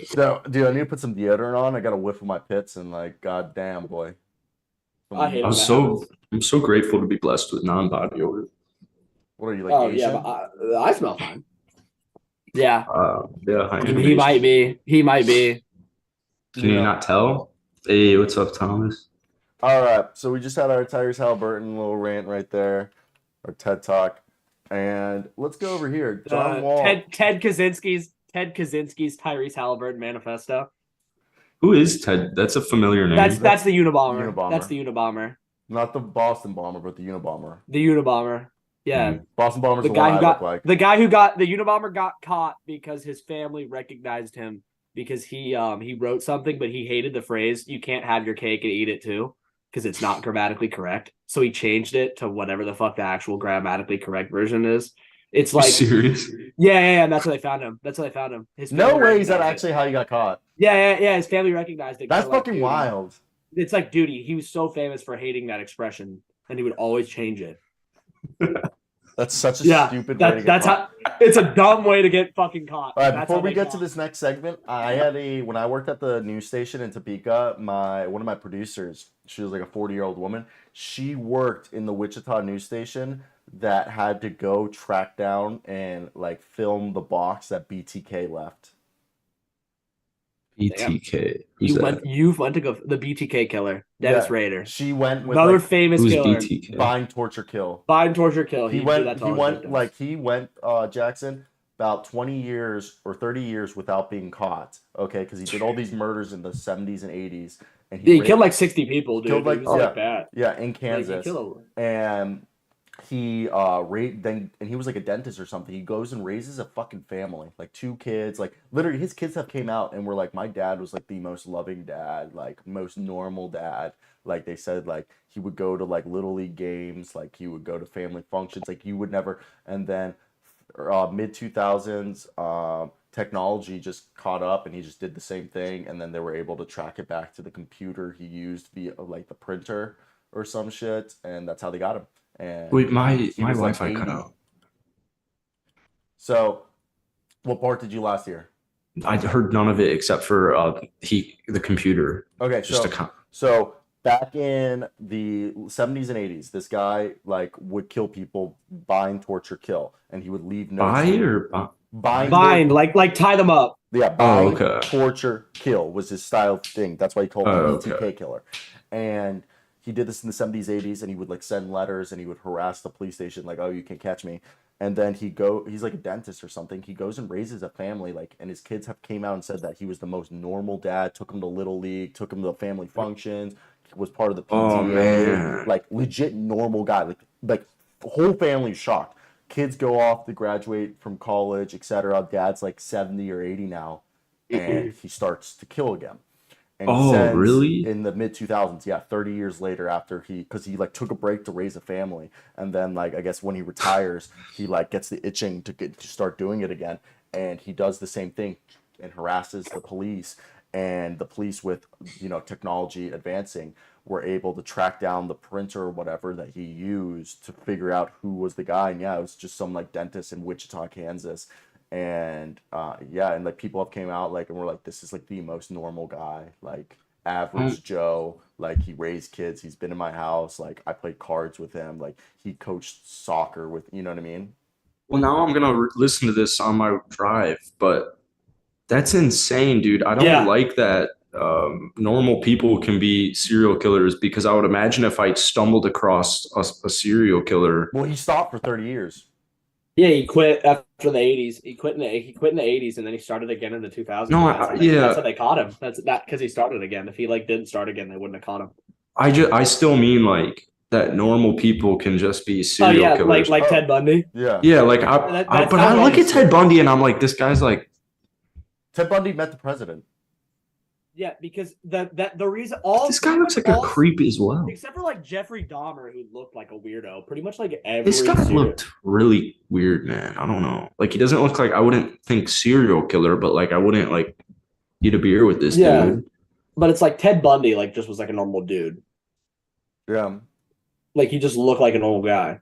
Speaker 2: So, dude, I need to put some deodorant on. I got a whiff of my pits, and like, goddamn, boy.
Speaker 3: I hate
Speaker 1: I'm
Speaker 3: when that
Speaker 1: so
Speaker 3: happens.
Speaker 1: I'm so grateful to be blessed with non-body odor.
Speaker 2: What are you, like
Speaker 3: Oh yeah,
Speaker 2: Asian?
Speaker 3: but I smell fine. Yeah,
Speaker 1: Yeah, I am
Speaker 3: he might
Speaker 1: Asian.
Speaker 3: be. He might be.
Speaker 1: Can you not tell? Hey, what's up, Thomas?
Speaker 2: All right, so we just had our Tyrese Halliburton little rant right there, our TED Talk, and let's go over here. John Wall.
Speaker 3: Ted Kaczynski's Tyrese Halliburton manifesto.
Speaker 1: Who is Ted? That's a familiar
Speaker 3: That's
Speaker 1: name.
Speaker 3: that's the Unabomber.
Speaker 2: Unabomber.
Speaker 3: That's the Unabomber.
Speaker 2: Not the Boston Bomber, but the Unabomber.
Speaker 3: The Unabomber. Yeah.
Speaker 2: Boston Bomber's
Speaker 3: The
Speaker 2: the
Speaker 3: guy
Speaker 2: one
Speaker 3: who
Speaker 2: I
Speaker 3: got
Speaker 2: look like.
Speaker 3: the guy who got the Unabomber got caught because his family recognized him because he wrote something, but he hated the phrase "you can't have your cake and eat it too" because it's not grammatically correct. So he changed it to whatever the fuck the actual grammatically correct version is. It's
Speaker 1: Are you
Speaker 3: like
Speaker 1: serious?
Speaker 3: yeah. And that's how they found him. His
Speaker 2: No
Speaker 3: family
Speaker 2: way is that
Speaker 3: recognized it.
Speaker 2: actually how you got caught.
Speaker 3: Yeah. His family recognized it.
Speaker 2: That's
Speaker 3: So, like,
Speaker 2: fucking
Speaker 3: dude,
Speaker 2: wild.
Speaker 3: It's like, dude, he was so famous for hating that expression, and he would always change it.
Speaker 2: That's such a stupid way to get
Speaker 3: that's
Speaker 2: caught.
Speaker 3: how it's a dumb way to get fucking caught.
Speaker 2: All right,
Speaker 3: That's
Speaker 2: before
Speaker 3: how
Speaker 2: we
Speaker 3: they
Speaker 2: get
Speaker 3: caught.
Speaker 2: to this next segment, when I worked at the news station in Topeka, one of my producers, she was like a 40-year-old woman. She worked in the Wichita news station that had to go track down and like film the box that BTK left.
Speaker 1: BTK. Who's that?
Speaker 3: You went to go the BTK killer, Dennis Rader.
Speaker 2: She went with
Speaker 3: Another
Speaker 2: like,
Speaker 3: famous
Speaker 1: Who's
Speaker 3: killer.
Speaker 1: BTK?
Speaker 2: bind, torture, kill.
Speaker 3: Bind, torture, kill.
Speaker 2: He
Speaker 3: He
Speaker 2: went.
Speaker 3: did that to
Speaker 2: He
Speaker 3: all his
Speaker 2: went
Speaker 3: victims.
Speaker 2: like he went. Jackson about 20 years or 30 years without being caught. Okay, because he did all these murders in the 70s and 80s, and
Speaker 3: he killed like 60 people, dude.
Speaker 2: killed like
Speaker 3: He was like that.
Speaker 2: yeah in
Speaker 3: Like,
Speaker 2: Kansas, and he and he was like a dentist or something. He goes and raises a fucking family, like 2 kids. Like literally, his kids have came out and were like, my dad was like the most loving dad, like most normal dad. Like they said, like he would go to like little league games, like he would go to family functions, like you would never. And then mid 2000s, technology just caught up, and he just did the same thing. And then they were able to track it back to the computer he used via like the printer or some shit, and that's how they got him. And
Speaker 1: Wait, my
Speaker 2: he was, like,
Speaker 1: Wi-Fi cut
Speaker 2: 80.
Speaker 1: out.
Speaker 2: So, what part did you last hear?
Speaker 1: I heard none of it except for the computer.
Speaker 2: Okay,
Speaker 1: Just
Speaker 2: so back in the 70s and 80s, this guy like would kill people, bind, torture, kill, and he would leave notes.
Speaker 3: Bind, like tie them up.
Speaker 2: Yeah, bind, torture, kill was his style thing. That's why he called him the BTK killer. And he did this in the 70s, 80s, and he would like send letters and he would harass the police station, like, oh, you can't catch me. And then he's like a dentist or something. He goes and raises a family, like, and his kids have came out and said that he was the most normal dad, took him to Little League, took him to family functions, was part of the PTA, like legit normal guy. Like the whole family's shocked. Kids go off to graduate from college, etc. Dad's like 70 or 80 now, and he starts to kill again. And
Speaker 1: really?
Speaker 2: In the mid 2000s, yeah, 30 years later, after because he like took a break to raise a family, and then like I guess when he retires, he like gets the itching to start doing it again, and he does the same thing and harasses the police, and the police with technology advancing were able to track down the printer or whatever that he used to figure out who was the guy, and yeah, it was just some like dentist in Wichita, Kansas. And and like people have came out like and were like, this is like the most normal guy, like average Joe, like he raised kids, he's been in my house, like I played cards with him, like he coached soccer with, you know what I mean?
Speaker 1: Well, now I'm gonna listen to this on my drive, but that's insane, dude. I don't like that normal people can be serial killers, because I would imagine if I stumbled across a serial killer.
Speaker 2: Well, he stopped for 30 years.
Speaker 3: Yeah, he quit after the 80s. He quit in the 80s, and then he started again in the 2000s.
Speaker 1: No,
Speaker 3: that's how they caught him. That's that because he started again. If he like didn't start again, they wouldn't have caught him.
Speaker 1: I still mean like that normal people can just be serial killers.
Speaker 3: like Ted Bundy.
Speaker 1: Yeah, like I look at Ted Bundy and I'm like, this guy's like.
Speaker 2: Ted Bundy met the president.
Speaker 3: Yeah, because the reason
Speaker 1: this guy looks like a creep as well.
Speaker 3: Except for like Jeffrey Dahmer, who looked like a weirdo. Pretty much like every.
Speaker 1: This guy looked really weird, man. I don't know. Like he doesn't look like, I wouldn't think serial killer, but like I wouldn't like eat a beer with this dude.
Speaker 3: But it's like Ted Bundy, like just was like a normal dude.
Speaker 2: Yeah.
Speaker 3: Like he just looked like a normal guy.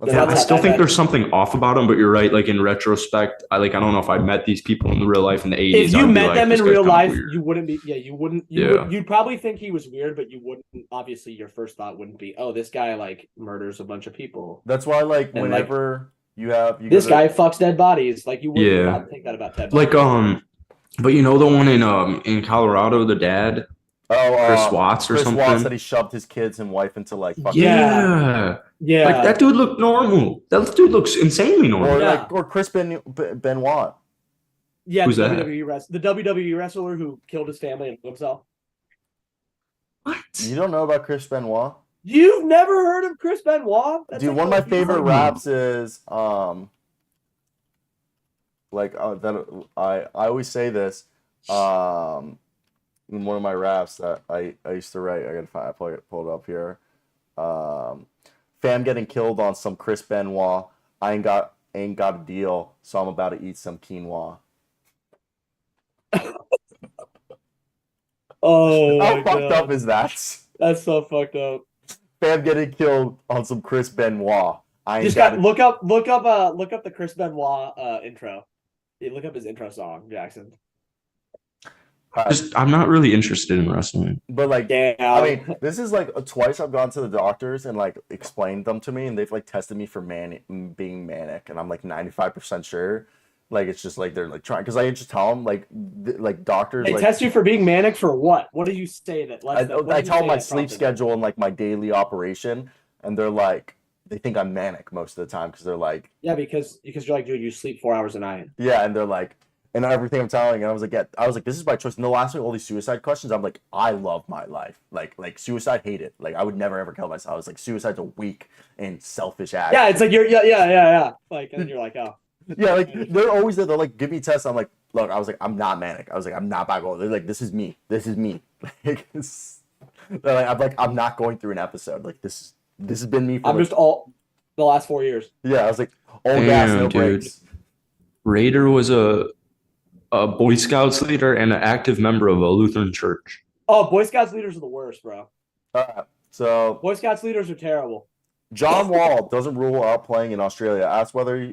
Speaker 1: Yeah, I still think there's something off about him, but you're right. Like in retrospect, I don't know if I met these people in real life in the 80s.
Speaker 3: If you met them in real life,
Speaker 1: weird.
Speaker 3: you wouldn't be. Yeah, you wouldn't. You'd probably think he was weird, but you wouldn't. Obviously, your first thought wouldn't be, "Oh, this guy like murders a bunch of people."
Speaker 2: That's why, like,
Speaker 3: And,
Speaker 2: whenever
Speaker 3: this guy fucks dead bodies, like you wouldn't probably think that about dead bodies.
Speaker 1: Like but you know the one in Colorado, the dad, Chris Watts or something.
Speaker 2: Chris Watts said he shoved his kids and wife into like fucking
Speaker 3: Yeah.
Speaker 1: Like that dude looked normal. That dude looks insanely normal.
Speaker 2: Or Chris Benoit.
Speaker 3: Yeah,
Speaker 1: who's
Speaker 3: the
Speaker 1: that?
Speaker 3: the WWE wrestler who killed his family and himself.
Speaker 1: What?
Speaker 2: You don't know about Chris Benoit?
Speaker 3: You've never heard of Chris Benoit? That's
Speaker 2: Dude,
Speaker 3: like
Speaker 2: one of my favorite raps is that I always say this in one of my raps that I used to write. I gotta find, pull it up here. Fam getting killed on some Chris Benoit. I ain't got a deal, so I'm about to eat some quinoa.
Speaker 3: Oh,
Speaker 2: how fucked up is that?
Speaker 3: That's so fucked up.
Speaker 2: Fam getting killed on some Chris Benoit.
Speaker 3: Look up the Chris Benoit intro. Yeah, look up his intro song, Jackson.
Speaker 1: I'm not really interested in wrestling.
Speaker 2: But like,
Speaker 3: damn.
Speaker 2: I mean, this is like twice I've gone to the doctors and like explained them to me, and they've like tested me for being manic, and I'm like 95% sure. Like it's just like they're like trying, because I just tell them like doctors.
Speaker 3: They
Speaker 2: like,
Speaker 3: test you for being manic for what? What do you say that?
Speaker 2: I tell them my sleep schedule and like my daily operation, and they're like, they think I'm manic most of the time because they're like,
Speaker 3: yeah, because you're like, dude, you sleep 4 hours a night.
Speaker 2: Yeah, and they're like, and everything I'm telling, and I was like, this is my choice. And they'll ask me all these suicide questions. I'm like, I love my life. Like suicide, hate it. Like I would never ever kill myself. I was like, suicide's a weak and selfish act.
Speaker 3: Yeah, it's like yeah. Like, and then you're like, oh.
Speaker 2: Yeah, like they're always there. They're like, give me tests. I'm like, look, I was like, I'm not manic. I was like, I'm not bipolar. They're like, this is me. This is me. I'm not going through an episode. Like this has been me for
Speaker 3: just all the last 4 years.
Speaker 2: Yeah, I was like, all gas, no brakes.
Speaker 1: Raider was a Boy Scouts leader and an active member of a Lutheran church.
Speaker 3: Oh, Boy Scouts leaders are the worst, bro.
Speaker 2: So
Speaker 3: Boy Scouts leaders are terrible.
Speaker 2: John Wall doesn't rule out playing in Australia. Asked whether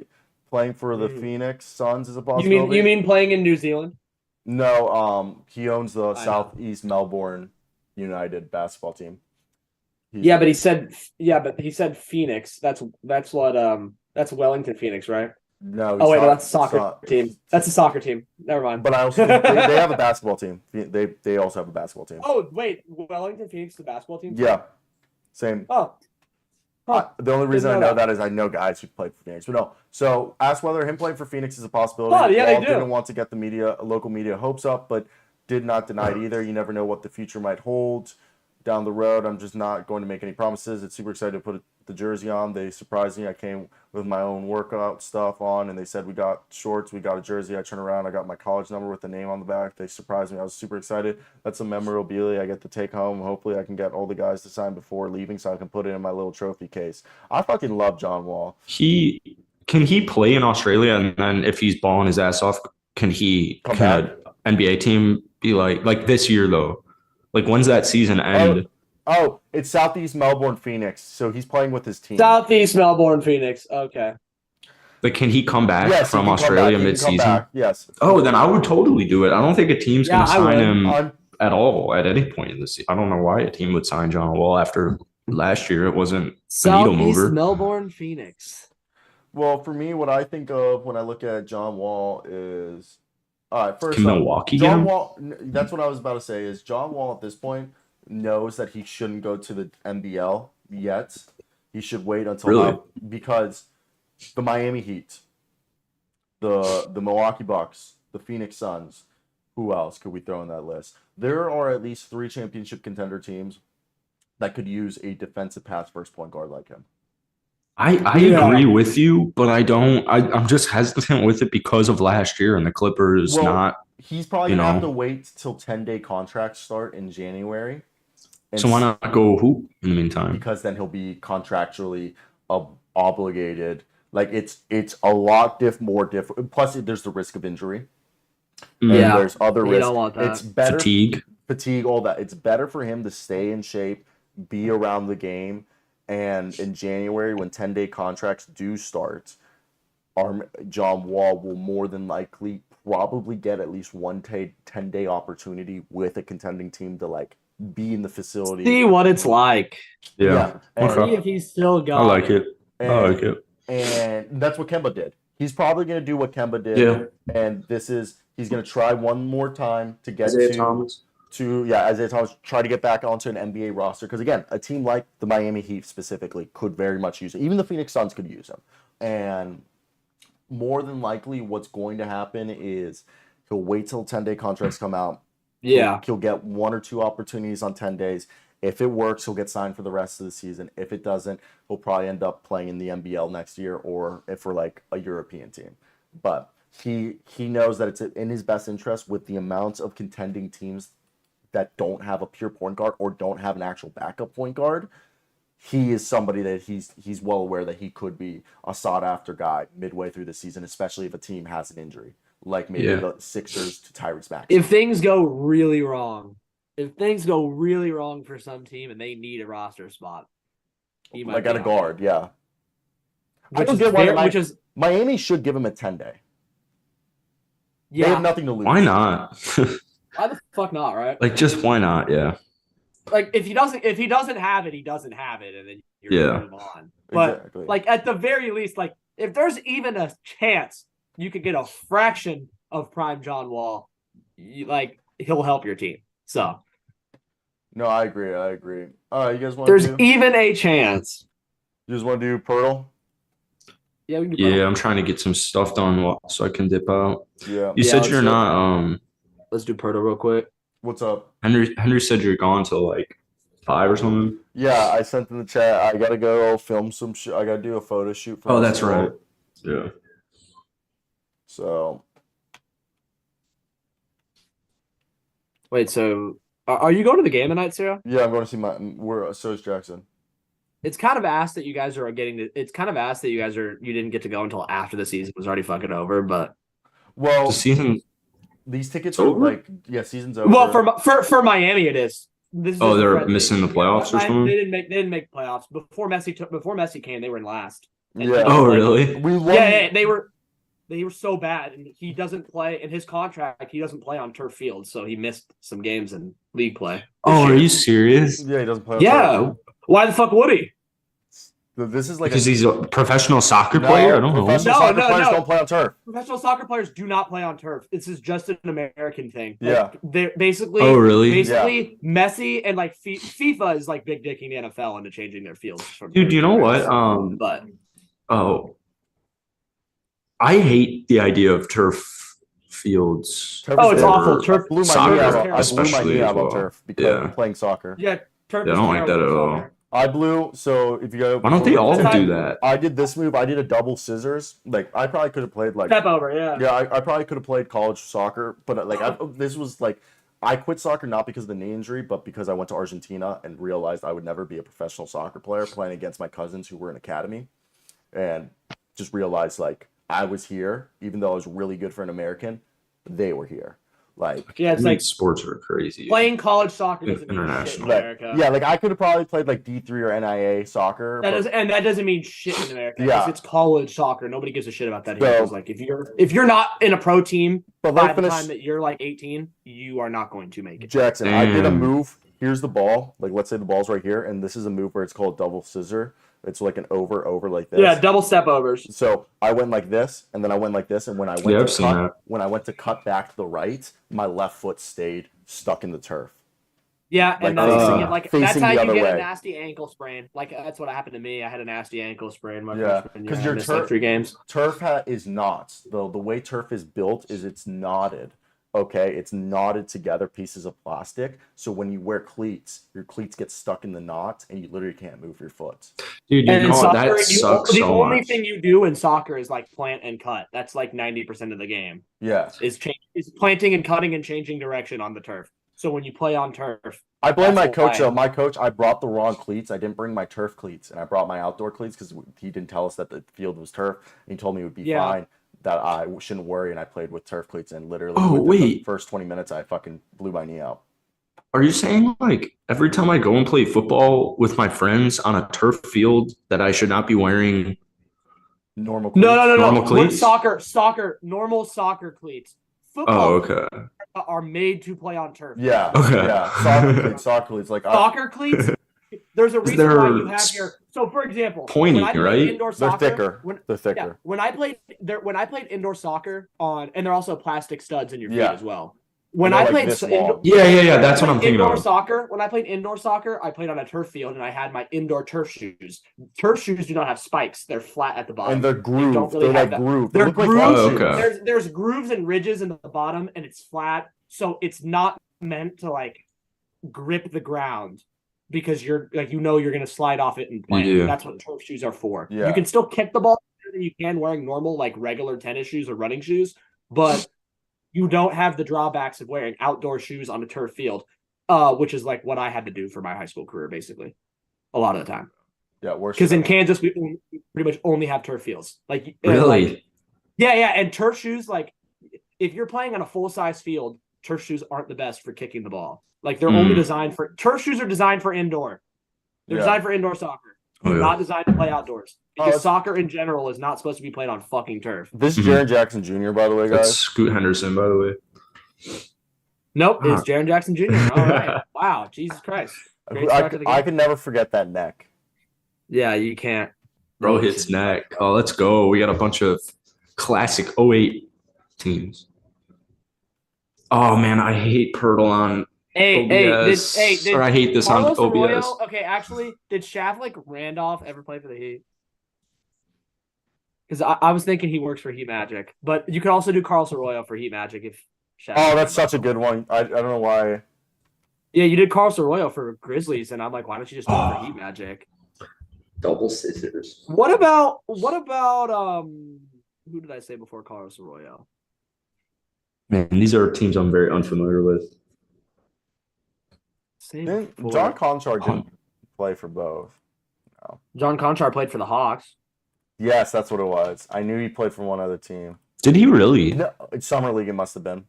Speaker 2: playing for the Phoenix Suns is a possibility.
Speaker 3: You mean playing in New Zealand?
Speaker 2: No, he owns the Southeast Melbourne United basketball team.
Speaker 3: But he said Phoenix. That's Wellington Phoenix, right?
Speaker 2: No.
Speaker 3: That's a soccer team. That's a soccer team. Never mind.
Speaker 2: But I also they have a basketball team. They also have a basketball team.
Speaker 3: Oh wait, Wellington Phoenix, the basketball team.
Speaker 2: Yeah, same.
Speaker 3: Oh. Huh.
Speaker 2: The only reason I know that is I know guys who played for Phoenix. But no, so asked whether him playing for Phoenix is a possibility.
Speaker 3: Oh, yeah,
Speaker 2: Wall
Speaker 3: they do.
Speaker 2: Didn't want to get the local media hopes up, but did not deny it either. You never know what the future might hold down the road. I'm just not going to make any promises. It's super excited to put the jersey on. They surprised me. I came with my own workout stuff on, and they said we got shorts, we got a jersey. I turn around, I got my college number with the name on the back. They surprised me. I was super excited. That's some memorabilia I get to take home. Hopefully I can get all the guys to sign before leaving so I can put it in my little trophy case. I fucking love John Wall.
Speaker 1: Can he play in Australia, and then if he's balling his ass off, can an NBA team be like this year though? Like when's that season end?
Speaker 2: Oh, it's Southeast Melbourne Phoenix, so he's playing with his team.
Speaker 3: Southeast Melbourne Phoenix. Okay.
Speaker 1: But can he come back from Australia mid-season?
Speaker 2: Yes.
Speaker 1: Oh, then I would totally do it. I don't think a team's going to sign him
Speaker 2: at
Speaker 1: all at any point in the season. I don't know why a team would sign John Wall after last year. It wasn't a needle mover.
Speaker 3: Southeast Melbourne Phoenix.
Speaker 2: Well, for me, what I think of when I look at John Wall is, all right, first
Speaker 1: can Milwaukee
Speaker 2: John Wall. That's what I was about to say. Is John Wall at this point knows that he shouldn't go to the NBL yet. He should wait until because the Miami Heat, the Milwaukee Bucks, the Phoenix Suns, who else could we throw in that list? There are at least 3 championship contender teams that could use a defensive pass first point guard like him.
Speaker 1: I agree with you, but I'm just hesitant with it because of last year and the Clippers
Speaker 2: He's probably going to have to wait till 10-day contracts start in January.
Speaker 1: So why not go hoop in the meantime?
Speaker 2: Because then he'll be contractually obligated. Like it's a lot more different. Plus, there's the risk of injury. And there's other risks.
Speaker 3: Don't want that.
Speaker 2: It's better
Speaker 1: fatigue,
Speaker 2: all that. It's better for him to stay in shape, be around the game, And in January, when 10-day contracts do start, John Wall will more than likely probably get at least one 10-day opportunity with a contending team to like be in the facility.
Speaker 3: See what it's like.
Speaker 1: Yeah.
Speaker 2: And,
Speaker 3: See if he's still got
Speaker 1: I like it. I like it.
Speaker 2: And that's what Kemba did. He's probably going to do what Kemba did.
Speaker 1: Yeah.
Speaker 2: And he's going to try one more time to get
Speaker 1: Isaiah Thomas.
Speaker 2: Isaiah Thomas, try to get back onto an NBA roster. Because again, a team like the Miami Heat specifically could very much use him. Even the Phoenix Suns could use him. And more than likely what's going to happen is he'll wait till 10-day contracts come out.
Speaker 3: Yeah.
Speaker 2: He'll get 1 or 2 opportunities on 10 days. If it works, he'll get signed for the rest of the season. If it doesn't, he'll probably end up playing in the NBL next year or if we're like a European team. But he knows that it's in his best interest with the amounts of contending teams that don't have a pure point guard or don't have an actual backup point guard. He is somebody that he's well aware that he could be a sought-after guy midway through the season, especially if a team has an injury, like maybe the Sixers to Tyrese Maxey.
Speaker 3: If things go really wrong for some team and they need a roster spot, he might
Speaker 2: like at a guard, yeah.
Speaker 3: Which is
Speaker 2: Miami should give him a 10-day.
Speaker 3: Yeah.
Speaker 2: They have nothing to lose.
Speaker 1: Why not?
Speaker 3: Why the fuck not, right?
Speaker 1: Like, just why not? Yeah.
Speaker 3: Like if he doesn't have it, he doesn't have it, and then you're gonna move on. But
Speaker 2: exactly.
Speaker 3: like at the very least, like if there's even a chance you could get a fraction of prime John Wall, he'll help your team. So
Speaker 2: no, I agree. You guys want
Speaker 3: there's even a chance.
Speaker 2: You just want to do Pirtle?
Speaker 3: Yeah, we can do
Speaker 1: I'm trying to get some stuff done so I can dip out.
Speaker 2: Yeah.
Speaker 1: You said you're not
Speaker 3: let's do Pirtle real quick.
Speaker 2: What's up?
Speaker 1: Henry said you're gone till like 5 or something.
Speaker 2: Yeah, I sent in the chat. I gotta go film some shit. I gotta do a photo shoot.
Speaker 1: Oh, that's right. Yeah.
Speaker 2: So.
Speaker 3: Wait, so are you going to the game tonight, Sarah?
Speaker 2: Yeah, I'm going to see so is Jackson.
Speaker 3: It's kind of asked that you guys are you didn't get to go until after the season was already fucking over, but
Speaker 2: well,
Speaker 1: the season.
Speaker 2: These tickets
Speaker 1: over?
Speaker 2: are season's over.
Speaker 3: Well, for Miami it is.
Speaker 1: They're missing the playoffs or something.
Speaker 3: They didn't make playoffs before Messi came. They were in last.
Speaker 2: Yeah.
Speaker 1: Oh, really?
Speaker 2: We won.
Speaker 3: Yeah, they were so bad, and he doesn't play in his contract. He doesn't play on turf field, so he missed some games in league play.
Speaker 1: Oh, are you serious?
Speaker 2: Yeah, he doesn't play.
Speaker 3: Yeah. Why the fuck would he?
Speaker 2: This is like
Speaker 1: because he's a professional soccer player. I don't know.
Speaker 2: Professional soccer players don't play on turf.
Speaker 3: Professional soccer players do not play on turf. This is just an American thing.
Speaker 2: Yeah.
Speaker 3: They're basically.
Speaker 1: Oh, really?
Speaker 3: Basically, Messi and like FIFA is like big dicking the NFL into changing their fields.
Speaker 1: Dude, you know what? I hate the idea of turf fields.
Speaker 3: It's awful. Turf
Speaker 2: blew my knee out on turf because I'm playing soccer.
Speaker 3: Yeah, turf.
Speaker 1: I don't like that at all.
Speaker 2: I blew. So if you go,
Speaker 1: why don't they all do that?
Speaker 2: I did this move. I did a double scissors. Like I probably could have played like
Speaker 3: step over. Yeah.
Speaker 2: Yeah, I probably could have played college soccer, but like this was like I quit soccer not because of the knee injury, but because I went to Argentina and realized I would never be a professional soccer player playing against my cousins who were in academy, and just realized like I was here, even though I was really good for an American, they were here. Like
Speaker 3: it's like
Speaker 1: sports are crazy.
Speaker 3: Playing college soccer doesn't mean shit in America.
Speaker 2: Yeah, like I could have probably played like D3 or NIA soccer.
Speaker 3: That doesn't mean shit in America.
Speaker 2: Yeah,
Speaker 3: it's college soccer. Nobody gives a shit about that here. Like if you're not in a pro team by the time that you're like 18, you are not going to make it.
Speaker 2: Jackson, I did a move. Here's the ball. Like let's say the ball's right here, and this is a move where it's called double scissor. It's like an over like this.
Speaker 3: Yeah, double step overs.
Speaker 2: So I went like this, and then I went like this, and when I went to cut back to the right, my left foot stayed stuck in the turf.
Speaker 3: Yeah, and that's how you get a nasty ankle sprain. Like that's what happened to me. I had a nasty ankle sprain my freshman year. Because your turf, 3 games.
Speaker 2: Turf is not the way turf is built is it's knotted. Okay, it's knotted together pieces of plastic. So when you wear cleats, your cleats get stuck in the knot, and you literally can't move your foot.
Speaker 1: Dude, that sucks so much.
Speaker 3: The only thing you do in soccer is like plant and cut. That's like 90% of the game.
Speaker 2: Yeah,
Speaker 3: is planting and cutting and changing direction on the turf. So when you play on turf,
Speaker 2: I blame my coach. Though my coach, I brought the wrong cleats. I didn't bring my turf cleats, and I brought my outdoor cleats because he didn't tell us that the field was turf. And he told me it would be fine. That I shouldn't worry, and I played with turf cleats, and literally the first 20 minutes, I fucking blew my knee out.
Speaker 1: Are you saying like every time I go and play football with my friends on a turf field that I should not be wearing
Speaker 2: Normal
Speaker 3: No,
Speaker 2: cleats.
Speaker 3: no, no,
Speaker 1: normal
Speaker 3: no.
Speaker 1: cleats?
Speaker 3: Normal soccer cleats.
Speaker 1: Oh,
Speaker 3: Football
Speaker 1: okay.
Speaker 3: are made to play on turf.
Speaker 2: Yeah.
Speaker 1: Okay.
Speaker 2: Yeah. Soccer cleats. Like
Speaker 3: Soccer cleats. There's a reason why you have
Speaker 1: They're
Speaker 3: your. So, for example,
Speaker 1: pointy,
Speaker 3: when I played
Speaker 1: right?
Speaker 3: indoor
Speaker 2: they're
Speaker 3: soccer,
Speaker 2: thicker. They're thicker.
Speaker 3: yeah, when I played indoor soccer on, and they're also plastic studs in your feet
Speaker 2: Yeah.
Speaker 3: as well. When
Speaker 2: They're
Speaker 3: I
Speaker 2: like
Speaker 3: played
Speaker 2: this
Speaker 3: indoor,
Speaker 2: long.
Speaker 1: Yeah. That's what I'm thinking
Speaker 3: indoor
Speaker 1: of.
Speaker 3: soccer, when I played indoor soccer, I played on a turf field and I had my indoor turf shoes. Turf shoes do not have spikes; they're flat at the bottom.
Speaker 2: And they're grooved.
Speaker 3: Don't really
Speaker 2: they're
Speaker 3: have
Speaker 2: like
Speaker 3: that.
Speaker 2: grooved. They
Speaker 3: They're
Speaker 2: look like
Speaker 3: grooved.
Speaker 2: running
Speaker 1: Oh,
Speaker 2: shoes.
Speaker 1: okay.
Speaker 3: There's grooves and ridges in the bottom, and it's flat, so it's not meant to like grip the ground because you're like you're gonna slide off it and play.
Speaker 1: Yeah.
Speaker 3: That's what turf shoes are for.
Speaker 2: Yeah.
Speaker 3: You can still kick the ball better than you can wearing normal like regular tennis shoes or running shoes, but you don't have the drawbacks of wearing outdoor shoes on a turf field, which is like what I had to do for my high school career, basically, a lot of the time.
Speaker 2: Yeah, worse.
Speaker 3: Because in Kansas, we pretty much only have turf fields. Like
Speaker 1: Really?
Speaker 3: yeah, and turf shoes, like if you're playing on a full size field, turf shoes aren't the best for kicking the ball. Like they're only designed for turf shoes are designed for indoor. They're designed for indoor soccer. They're not designed to play outdoors. Because soccer in general is not supposed to be played on fucking turf.
Speaker 2: This is Jaren Jackson Jr., by the way, guys.
Speaker 1: That's Scoot Henderson, by the way.
Speaker 3: Nope, it's Jaren Jackson Jr. All right. Wow, Jesus Christ.
Speaker 2: I could never forget that neck.
Speaker 3: Yeah, you can't.
Speaker 1: Bro hits neck. Oh, let's go. We got a bunch of classic 08 teams. Oh, man, I hate Pirtle on OBS. Or I hate this
Speaker 3: Carlos
Speaker 1: on OBS.
Speaker 3: Arroyo, okay, actually, did Shavlik Randolph ever play for the Heat? Because I was thinking he works for Heat Magic. But you could also do Carlos Arroyo for Heat Magic if Shavlik.
Speaker 2: Oh, that's such a good one. I don't know why.
Speaker 3: Yeah, you did Carlos Arroyo for Grizzlies, and I'm like, why don't you just do it for Heat Magic?
Speaker 1: Double scissors.
Speaker 3: What about who did I say before Carlos Arroyo?
Speaker 1: Man, these are teams I'm very unfamiliar with.
Speaker 2: John Conchar didn't play for both.
Speaker 3: No. John Conchar played for the Hawks.
Speaker 2: Yes, that's what it was. I knew he played for one other team.
Speaker 1: Did he really?
Speaker 2: No, it's Summer League. It must have been.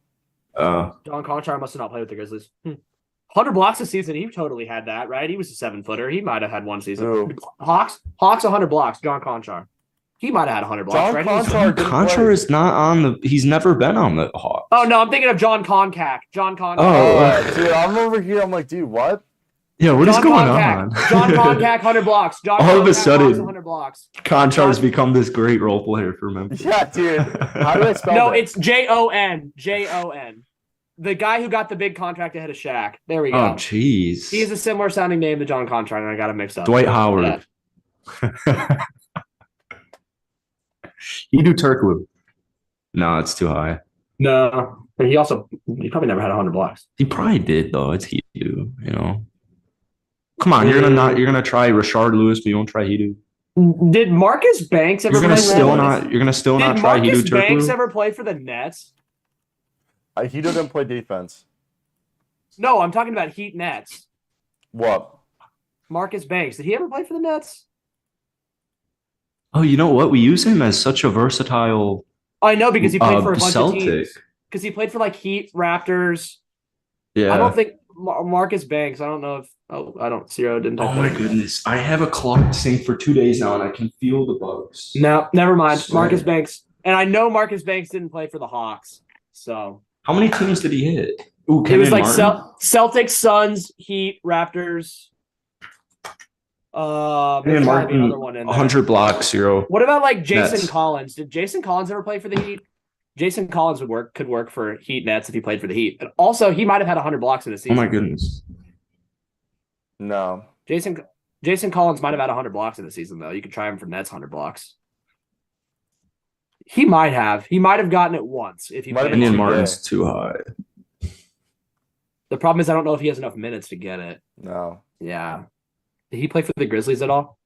Speaker 3: John Conchar must have not played with the Grizzlies. 100 blocks a season. He totally had that, right? He was a 7-footer. He might have had one season.
Speaker 2: Ooh.
Speaker 3: Hawks 100 blocks. John Conchar. He might have had 100 blocks, right?
Speaker 1: Conchar is not on the. He's never been on the Hawks.
Speaker 3: Oh no, I'm thinking of John Concac. John Concac.
Speaker 1: Oh,
Speaker 2: dude, I'm over here. I'm like, dude, what?
Speaker 1: Yeah, what is going on?
Speaker 3: John Concac, 100 blocks.
Speaker 1: All of a sudden,
Speaker 3: 100 blocks.
Speaker 1: Conchar's become this great role player for Memphis.
Speaker 2: Yeah, dude. How do I spell that?
Speaker 3: No, it's Jon. Jon. The guy who got the big contract ahead of Shaq. There we go.
Speaker 1: Oh, jeez.
Speaker 3: He has a similar sounding name to John Conchar, and I got him mixed up.
Speaker 1: Dwight Howard. Yeah. You do Turkwood. No, it's too high.
Speaker 3: No, but he probably never had 100 blocks.
Speaker 1: He probably did though. It's Hedo, you know. Come on, you're gonna try Rashard Lewis, but you won't try Hedo.
Speaker 3: Did Marcus Banks ever? You're gonna still not
Speaker 1: try Hedo.
Speaker 3: Did Marcus Banks ever play for the Nets?
Speaker 2: Hedo didn't play defense.
Speaker 3: No, I'm talking about Heat Nets.
Speaker 2: What?
Speaker 3: Marcus Banks. Did he ever play for the Nets?
Speaker 1: Oh, you know what? We use him as such a versatile.
Speaker 3: I know because he played for a bunch
Speaker 1: Celtic.
Speaker 3: of teams. Because he played for like Heat, Raptors.
Speaker 1: Yeah.
Speaker 3: I don't think Marcus Banks. I don't know if. Oh, I don't. Zero didn't.
Speaker 1: Oh my goodness! I have a clock sync for 2 days now, and I can feel the bugs.
Speaker 3: No, never mind. Marcus Banks, and I know Marcus Banks didn't play for the Hawks. So
Speaker 1: how many teams did he hit? Ooh,
Speaker 3: it was like Celtics, Suns, Heat, Raptors.
Speaker 1: And Martin,
Speaker 3: another one in there.
Speaker 1: 100 blocks, 0.
Speaker 3: What about like Jason
Speaker 1: Nets.
Speaker 3: Collins? Did Jason Collins ever play for the Heat? Jason Collins could work for Heat Nets if he played for the Heat. And also, he might have had 100 blocks in a season.
Speaker 1: Oh my goodness.
Speaker 2: No.
Speaker 3: Jason Collins might have had 100 blocks in the season though. You could try him for Nets 100 blocks. He might have. He might have gotten it once if he played.
Speaker 1: Indian Martin's too high.
Speaker 3: The problem is I don't know if he has enough minutes to get it.
Speaker 2: No.
Speaker 3: Yeah. Did he play for the Grizzlies at all?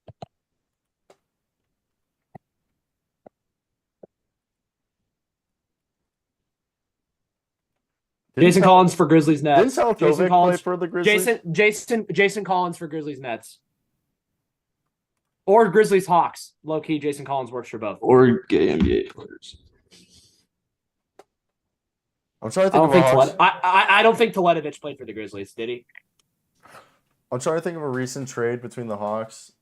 Speaker 3: Jason Collins for Grizzlies Nets.
Speaker 2: Didn't Jason Collins play for the Grizzlies?
Speaker 3: Jason Collins for Grizzlies Nets. Or Grizzlies Hawks. Low key, Jason Collins works for both.
Speaker 1: Or gay NBA players.
Speaker 2: I'm trying to
Speaker 3: I
Speaker 2: think
Speaker 3: don't
Speaker 2: of a
Speaker 3: think
Speaker 2: Hawks.
Speaker 3: I don't think Teletovic played for the Grizzlies. Did he?
Speaker 2: I'm trying to think of a recent trade between the Hawks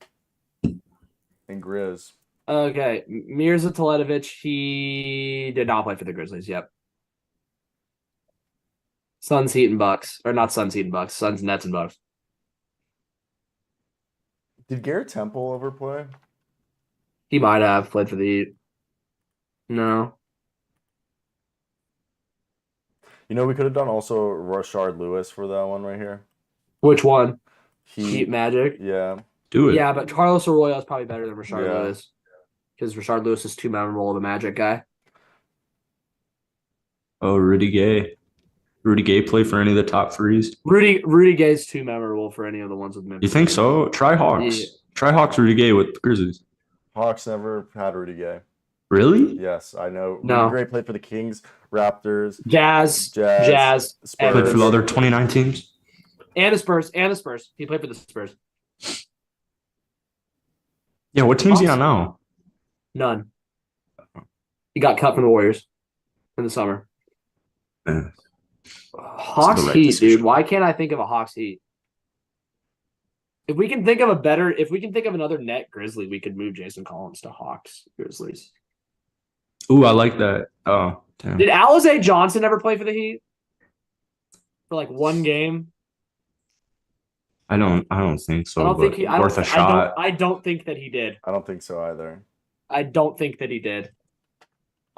Speaker 2: and Grizz.
Speaker 3: Okay, Mirza Teletovic. He did not play for the Grizzlies. Yep. Suns, Heat, and Bucks, or not Suns, Heat, and Bucks. Suns, Nets, and Bucks.
Speaker 2: Did Garrett Temple ever play?
Speaker 3: He might have played for the Heat. No.
Speaker 2: You know, we could have done also Rashard Lewis for that one right here.
Speaker 3: Which one? Heat Magic.
Speaker 2: Yeah.
Speaker 1: Do it.
Speaker 3: Yeah, but Carlos Arroyo is probably better than Rashard
Speaker 2: Yeah.
Speaker 3: Lewis because Rashard Lewis is too memorable of a Magic guy.
Speaker 1: Oh, Rudy Gay. Rudy Gay play for any of the top threes?
Speaker 3: Rudy Gay is too memorable for any of the ones with Memphis.
Speaker 1: You think so? Try Hawks.
Speaker 3: Yeah.
Speaker 1: Try Hawks Rudy Gay with the Grizzlies.
Speaker 2: Hawks never had Rudy Gay.
Speaker 1: Really?
Speaker 2: Yes, I know.
Speaker 3: No.
Speaker 2: Rudy Gay played for the Kings, Raptors,
Speaker 3: Jazz,
Speaker 2: Spurs.
Speaker 1: Played for the other 29 teams?
Speaker 3: and the Spurs. He played for the Spurs.
Speaker 1: Yeah, what team's he on now?
Speaker 3: None. He got cut from the Warriors in the summer.
Speaker 1: Yeah.
Speaker 3: Hawks
Speaker 1: right
Speaker 3: Heat,
Speaker 1: decision.
Speaker 3: dude. Why can't I think of a Hawks Heat? If we can think of another net Grizzly, we could move Jason Collins to Hawks Grizzlies.
Speaker 1: Ooh, I like that. Oh, damn.
Speaker 3: Did Alize Johnson ever play for the Heat? For like one game?
Speaker 1: I don't think so.
Speaker 3: I don't think he. I
Speaker 1: worth
Speaker 3: don't,
Speaker 1: a shot.
Speaker 3: I don't think that he did.
Speaker 2: I don't think so either.
Speaker 3: I don't think that he did.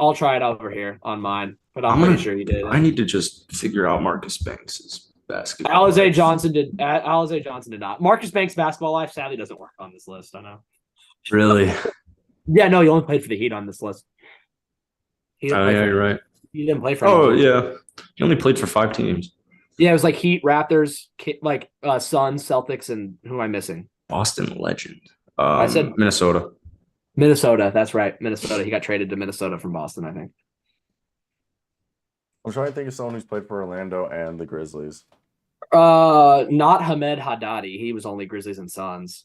Speaker 3: I'll try it over here on mine, but I'm
Speaker 1: I'm
Speaker 3: pretty
Speaker 1: gonna-
Speaker 3: sure he did.
Speaker 1: I need to just figure out Marcus Banks' basketball.
Speaker 3: Alize Johnson did. Alize Johnson did not. Marcus Banks' basketball life sadly doesn't work on this list. I know.
Speaker 1: Really?
Speaker 3: Yeah, no, he only played for the Heat on this list. He didn't
Speaker 1: Oh
Speaker 3: play
Speaker 1: yeah,
Speaker 3: for-
Speaker 1: you're right.
Speaker 3: He didn't play for.
Speaker 1: Oh
Speaker 3: anyone.
Speaker 1: yeah, he only played for 5 teams.
Speaker 3: Yeah, it was like Heat, Raptors, Suns, Celtics, and who am I missing?
Speaker 1: Boston legend.
Speaker 3: I said-
Speaker 1: Minnesota.
Speaker 3: Minnesota. That's right, Minnesota. He got traded to Minnesota from Boston, I think.
Speaker 2: I'm trying to think of someone who's played for Orlando and the Grizzlies.
Speaker 3: Not Hamed Haddadi. He was only Grizzlies and Suns.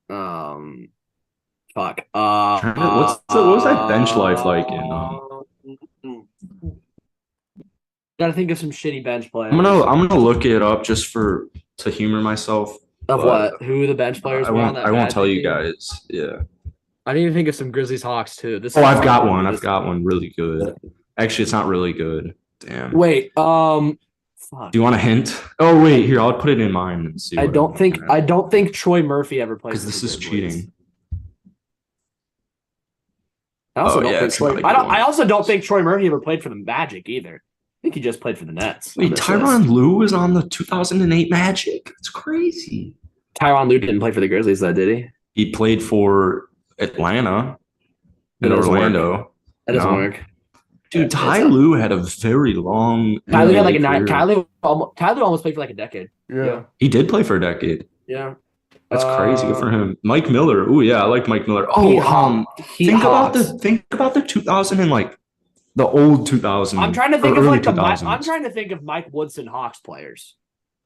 Speaker 3: Fuck.
Speaker 1: What was that bench life like in?
Speaker 3: Gotta think of some shitty bench players.
Speaker 1: I'm gonna look it up just to humor myself.
Speaker 3: Of
Speaker 1: but
Speaker 3: what? Who the bench players
Speaker 1: I
Speaker 3: were on
Speaker 1: won't.
Speaker 3: that
Speaker 1: I won't
Speaker 3: Magic
Speaker 1: tell you
Speaker 3: team?
Speaker 1: guys. Yeah.
Speaker 3: I need to think of some Grizzlies Hawks too. This.
Speaker 1: Oh,
Speaker 3: is
Speaker 1: I've
Speaker 3: hard.
Speaker 1: got one. I've got one really good. Actually, it's not really good. Damn.
Speaker 3: Wait. Fuck.
Speaker 1: Do you want a hint? Oh wait, here I'll put it in mine and see.
Speaker 3: I don't think Troy Murphy ever played.
Speaker 1: because
Speaker 3: for
Speaker 1: this
Speaker 3: the
Speaker 1: is
Speaker 3: Grizzlies.
Speaker 1: cheating.
Speaker 3: I also
Speaker 1: Oh,
Speaker 3: don't
Speaker 1: yeah,
Speaker 3: think
Speaker 1: it's
Speaker 3: Troy.
Speaker 1: not a good
Speaker 3: I don't.
Speaker 1: one.
Speaker 3: I also don't think Troy Murphy ever played for the Magic either. I think he just played for the Nets. on
Speaker 1: Wait,
Speaker 3: this
Speaker 1: Tyronn
Speaker 3: list.
Speaker 1: Lue was on the 2008 Magic. That's crazy.
Speaker 3: Tyronn Lue didn't play for the Grizzlies, though, did he?
Speaker 1: He played for Atlanta
Speaker 3: That
Speaker 1: and
Speaker 3: doesn't
Speaker 1: Orlando.
Speaker 3: That doesn't
Speaker 1: No.
Speaker 3: work.
Speaker 1: Dude, Ty Lue had a very long.
Speaker 3: Tyler had like a
Speaker 1: career.
Speaker 3: Tyler almost played for like a decade.
Speaker 2: Yeah.
Speaker 1: He did play for a decade.
Speaker 3: Yeah.
Speaker 1: That's crazy. Good for him. Mike Miller. Oh yeah, I like Mike Miller. Oh, think about the 2000 and like the old 2000.
Speaker 3: I'm trying to think
Speaker 1: or
Speaker 3: of
Speaker 1: early
Speaker 3: like the
Speaker 1: 2000s.
Speaker 3: I'm trying to think of Mike Woodson Hawks players.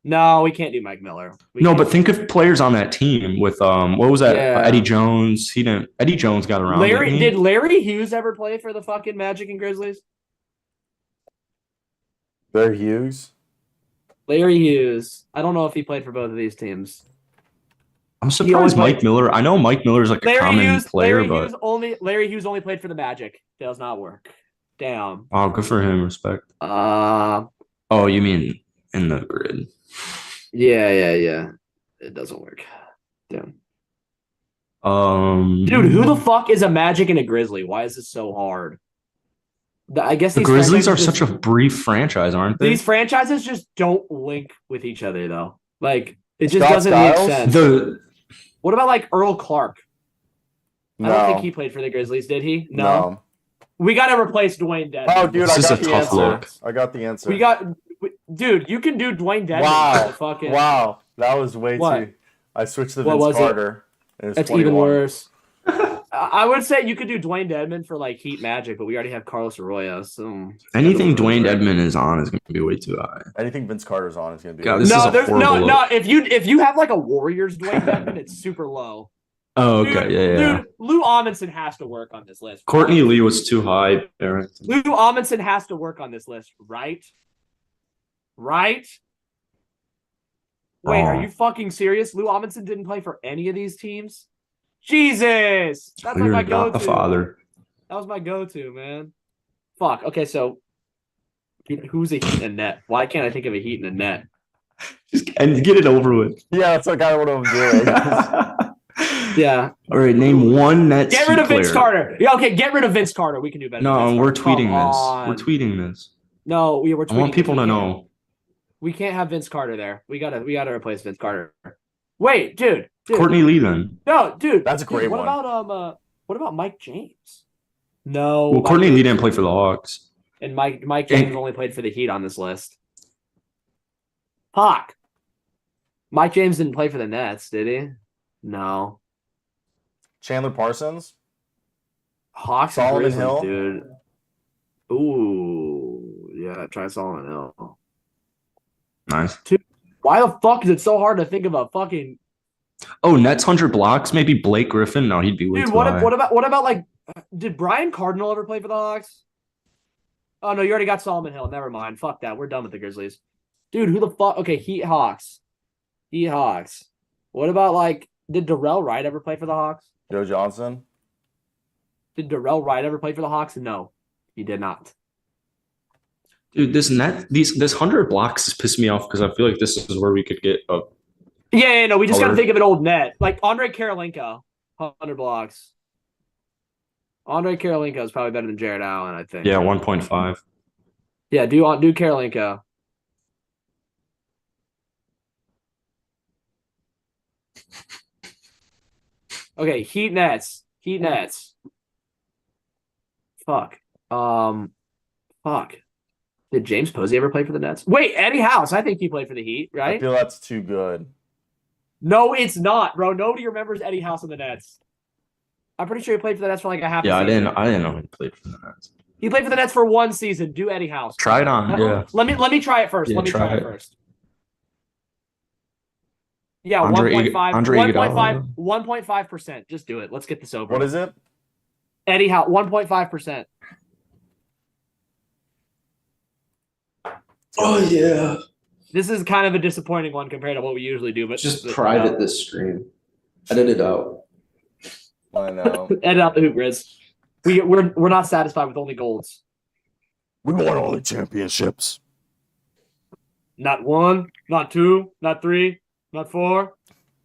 Speaker 3: No, we can't do Mike Miller.
Speaker 1: No, but think of players on that team with what was that?
Speaker 3: Yeah.
Speaker 1: Eddie Jones. He didn't. Eddie Jones got around.
Speaker 3: Did Larry Hughes ever play for the fucking Magic and Grizzlies?
Speaker 2: Barry Hughes.
Speaker 3: Larry Hughes. I don't know if he played for both of these teams.
Speaker 1: I'm surprised
Speaker 3: played-
Speaker 1: Mike Miller. I know Mike Miller's like a common player, but
Speaker 3: Larry Hughes only played for the Magic. Does not work. Damn.
Speaker 1: oh, good for him. Respect. Oh, you mean in the grid?
Speaker 3: Yeah. It doesn't work. Damn.
Speaker 1: Dude,
Speaker 3: Who the fuck is a Magic and a Grizzly? Why is this so hard? I guess
Speaker 1: the
Speaker 3: these
Speaker 1: Grizzlies are
Speaker 3: franchises
Speaker 1: such a brief franchise, aren't they?
Speaker 3: These franchises just don't link with each other, though. Like, it just
Speaker 2: Scott
Speaker 3: doesn't
Speaker 2: Skiles?
Speaker 3: make sense. What about, like, Earl Clark?
Speaker 2: No.
Speaker 3: I don't think he played for the Grizzlies, did he? No. We got to replace Dwayne Dedman.
Speaker 2: Oh, dude,
Speaker 1: This
Speaker 2: I
Speaker 1: is
Speaker 2: got
Speaker 1: a
Speaker 2: the
Speaker 1: tough
Speaker 2: answer.
Speaker 1: look.
Speaker 2: I got the answer.
Speaker 3: Dude, you can do Dwayne Dedman.
Speaker 2: Wow.
Speaker 3: Fucking,
Speaker 2: Wow. That was way
Speaker 3: What?
Speaker 2: too. I switched to
Speaker 3: What
Speaker 2: Vince
Speaker 3: was it?
Speaker 2: Carter. and it's
Speaker 3: That's
Speaker 2: 21.
Speaker 3: even worse. I would say you could do Dwayne Dedman for, like, Heat Magic, but we already have Carlos Arroyo, so...
Speaker 1: Anything Dwayne Dedman is on is going to be way too high.
Speaker 2: Anything Vince Carter's on is gonna be.
Speaker 1: God, this is a horrible look.
Speaker 3: If you have like a Warriors Dwayne Dedman, it's super low.
Speaker 1: Oh, okay. Yeah.
Speaker 3: Dude, Lou Amundsen has to work on this list.
Speaker 1: Courtney Lee was too high. Barrington.
Speaker 3: Lou Amundsen has to work on this list, right? Right? Wait, are you fucking serious? Lou Amundsen didn't play for any of these teams? Jesus! That's like my go-to.
Speaker 1: Godfather.
Speaker 3: That was my go-to, man. Fuck. Okay, so who's a Heat and net? Why can't I think of a Heat and a net?
Speaker 1: And get it over with.
Speaker 2: Yeah, that's like kind of what I'm doing.
Speaker 3: Yeah.
Speaker 1: All right, name one net.
Speaker 3: Get rid of Vince Carter. Yeah, okay, get rid of Vince Carter. We can do better.
Speaker 1: No, we're tweeting this. We're tweeting this.
Speaker 3: No, we're tweeting.
Speaker 1: I want people to know.
Speaker 3: We can't have Vince Carter there. We gotta replace Vince Carter. Wait, dude.
Speaker 1: Courtney Lee then.
Speaker 3: No, dude.
Speaker 2: That's a great one.
Speaker 3: What about Mike James? No.
Speaker 1: Well, Courtney Lee didn't play for the Hawks.
Speaker 3: And Mike James only played for the Heat on this list. Fuck. Mike James didn't play for the Nets, did he? No.
Speaker 2: Chandler Parsons?
Speaker 3: Hawks
Speaker 2: Solomon
Speaker 3: and Grizzlies,
Speaker 2: Hill?
Speaker 3: dude. Ooh. Yeah, try Solomon Hill.
Speaker 1: Nice.
Speaker 3: Why the fuck is it so hard to think of a fucking...
Speaker 1: Oh, Nets 100 blocks? Maybe Blake Griffin? No, he'd be way
Speaker 3: Dude,
Speaker 1: too high.
Speaker 3: what about like... Did Brian Cardinal ever play for the Hawks? Oh, no, you already got Solomon Hill. Never mind. Fuck that. We're done with the Grizzlies. Dude, who the fuck? Okay, Heat Hawks. What about, like, did Darrell Wright ever play for the Hawks?
Speaker 2: Joe Johnson?
Speaker 3: Did Darrell Wright ever play for the Hawks? No, he did not.
Speaker 1: Dude, this 100 blocks has pissed me off because I feel like this is where we could get a...
Speaker 3: Yeah, no, we just got to think of an old net. Like, Andre Karolinko, 100 blocks. Andre Karolinko is probably better than Jared Allen, I think.
Speaker 1: Yeah, 1.5.
Speaker 3: Yeah, do Karolinko. Okay, Heat Nets. Fuck. Fuck. Did James Posey ever play for the Nets? Wait, Eddie House. I think he played for the Heat,
Speaker 2: I
Speaker 3: right?
Speaker 2: feel that's too good.
Speaker 3: No, it's not, bro. Nobody remembers Eddie House on the Nets. I'm pretty sure he played for the Nets for like a half.
Speaker 1: Yeah,
Speaker 3: season.
Speaker 1: I didn't know he played for the Nets.
Speaker 3: He played for the Nets for one season. Do Eddie House.
Speaker 1: Try it on. Yeah.
Speaker 3: Let me try it first.
Speaker 1: Yeah,
Speaker 3: Let me try it
Speaker 1: it.
Speaker 3: first. Yeah,
Speaker 1: Andre
Speaker 3: 1.5. 1.5%. Just do it. Let's get this over.
Speaker 2: What is it?
Speaker 3: Eddie House, 1.5%.
Speaker 1: Oh, yeah.
Speaker 3: This is kind of a disappointing one compared to what we usually do, but
Speaker 1: Just private this stream. Edit it out.
Speaker 2: I know.
Speaker 3: Edit out the hoop, Riz. We're not satisfied with only golds.
Speaker 2: We won all the championships.
Speaker 3: Not one, not two, not three, not four,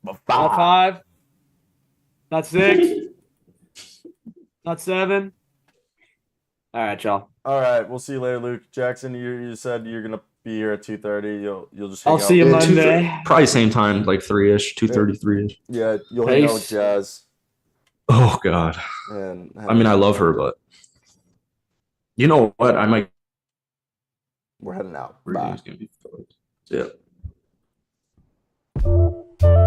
Speaker 2: But
Speaker 3: not five, not six, not seven. All right, y'all.
Speaker 2: All right, we'll see you later, Luke. Jackson, you said you're gonna be here at 2:30. You'll just hang
Speaker 3: I'll
Speaker 2: out
Speaker 3: see you
Speaker 2: with-
Speaker 3: Monday.
Speaker 1: Probably same time, like 3-ish, 2:33-ish.
Speaker 2: Yeah, you'll hang out with
Speaker 3: Peace.
Speaker 2: Jazz.
Speaker 1: Oh, God.
Speaker 2: And
Speaker 1: I mean, I love her, but you know what? I might.
Speaker 2: we're heading out.
Speaker 1: Review's
Speaker 2: Bye.
Speaker 1: gonna be. Yeah.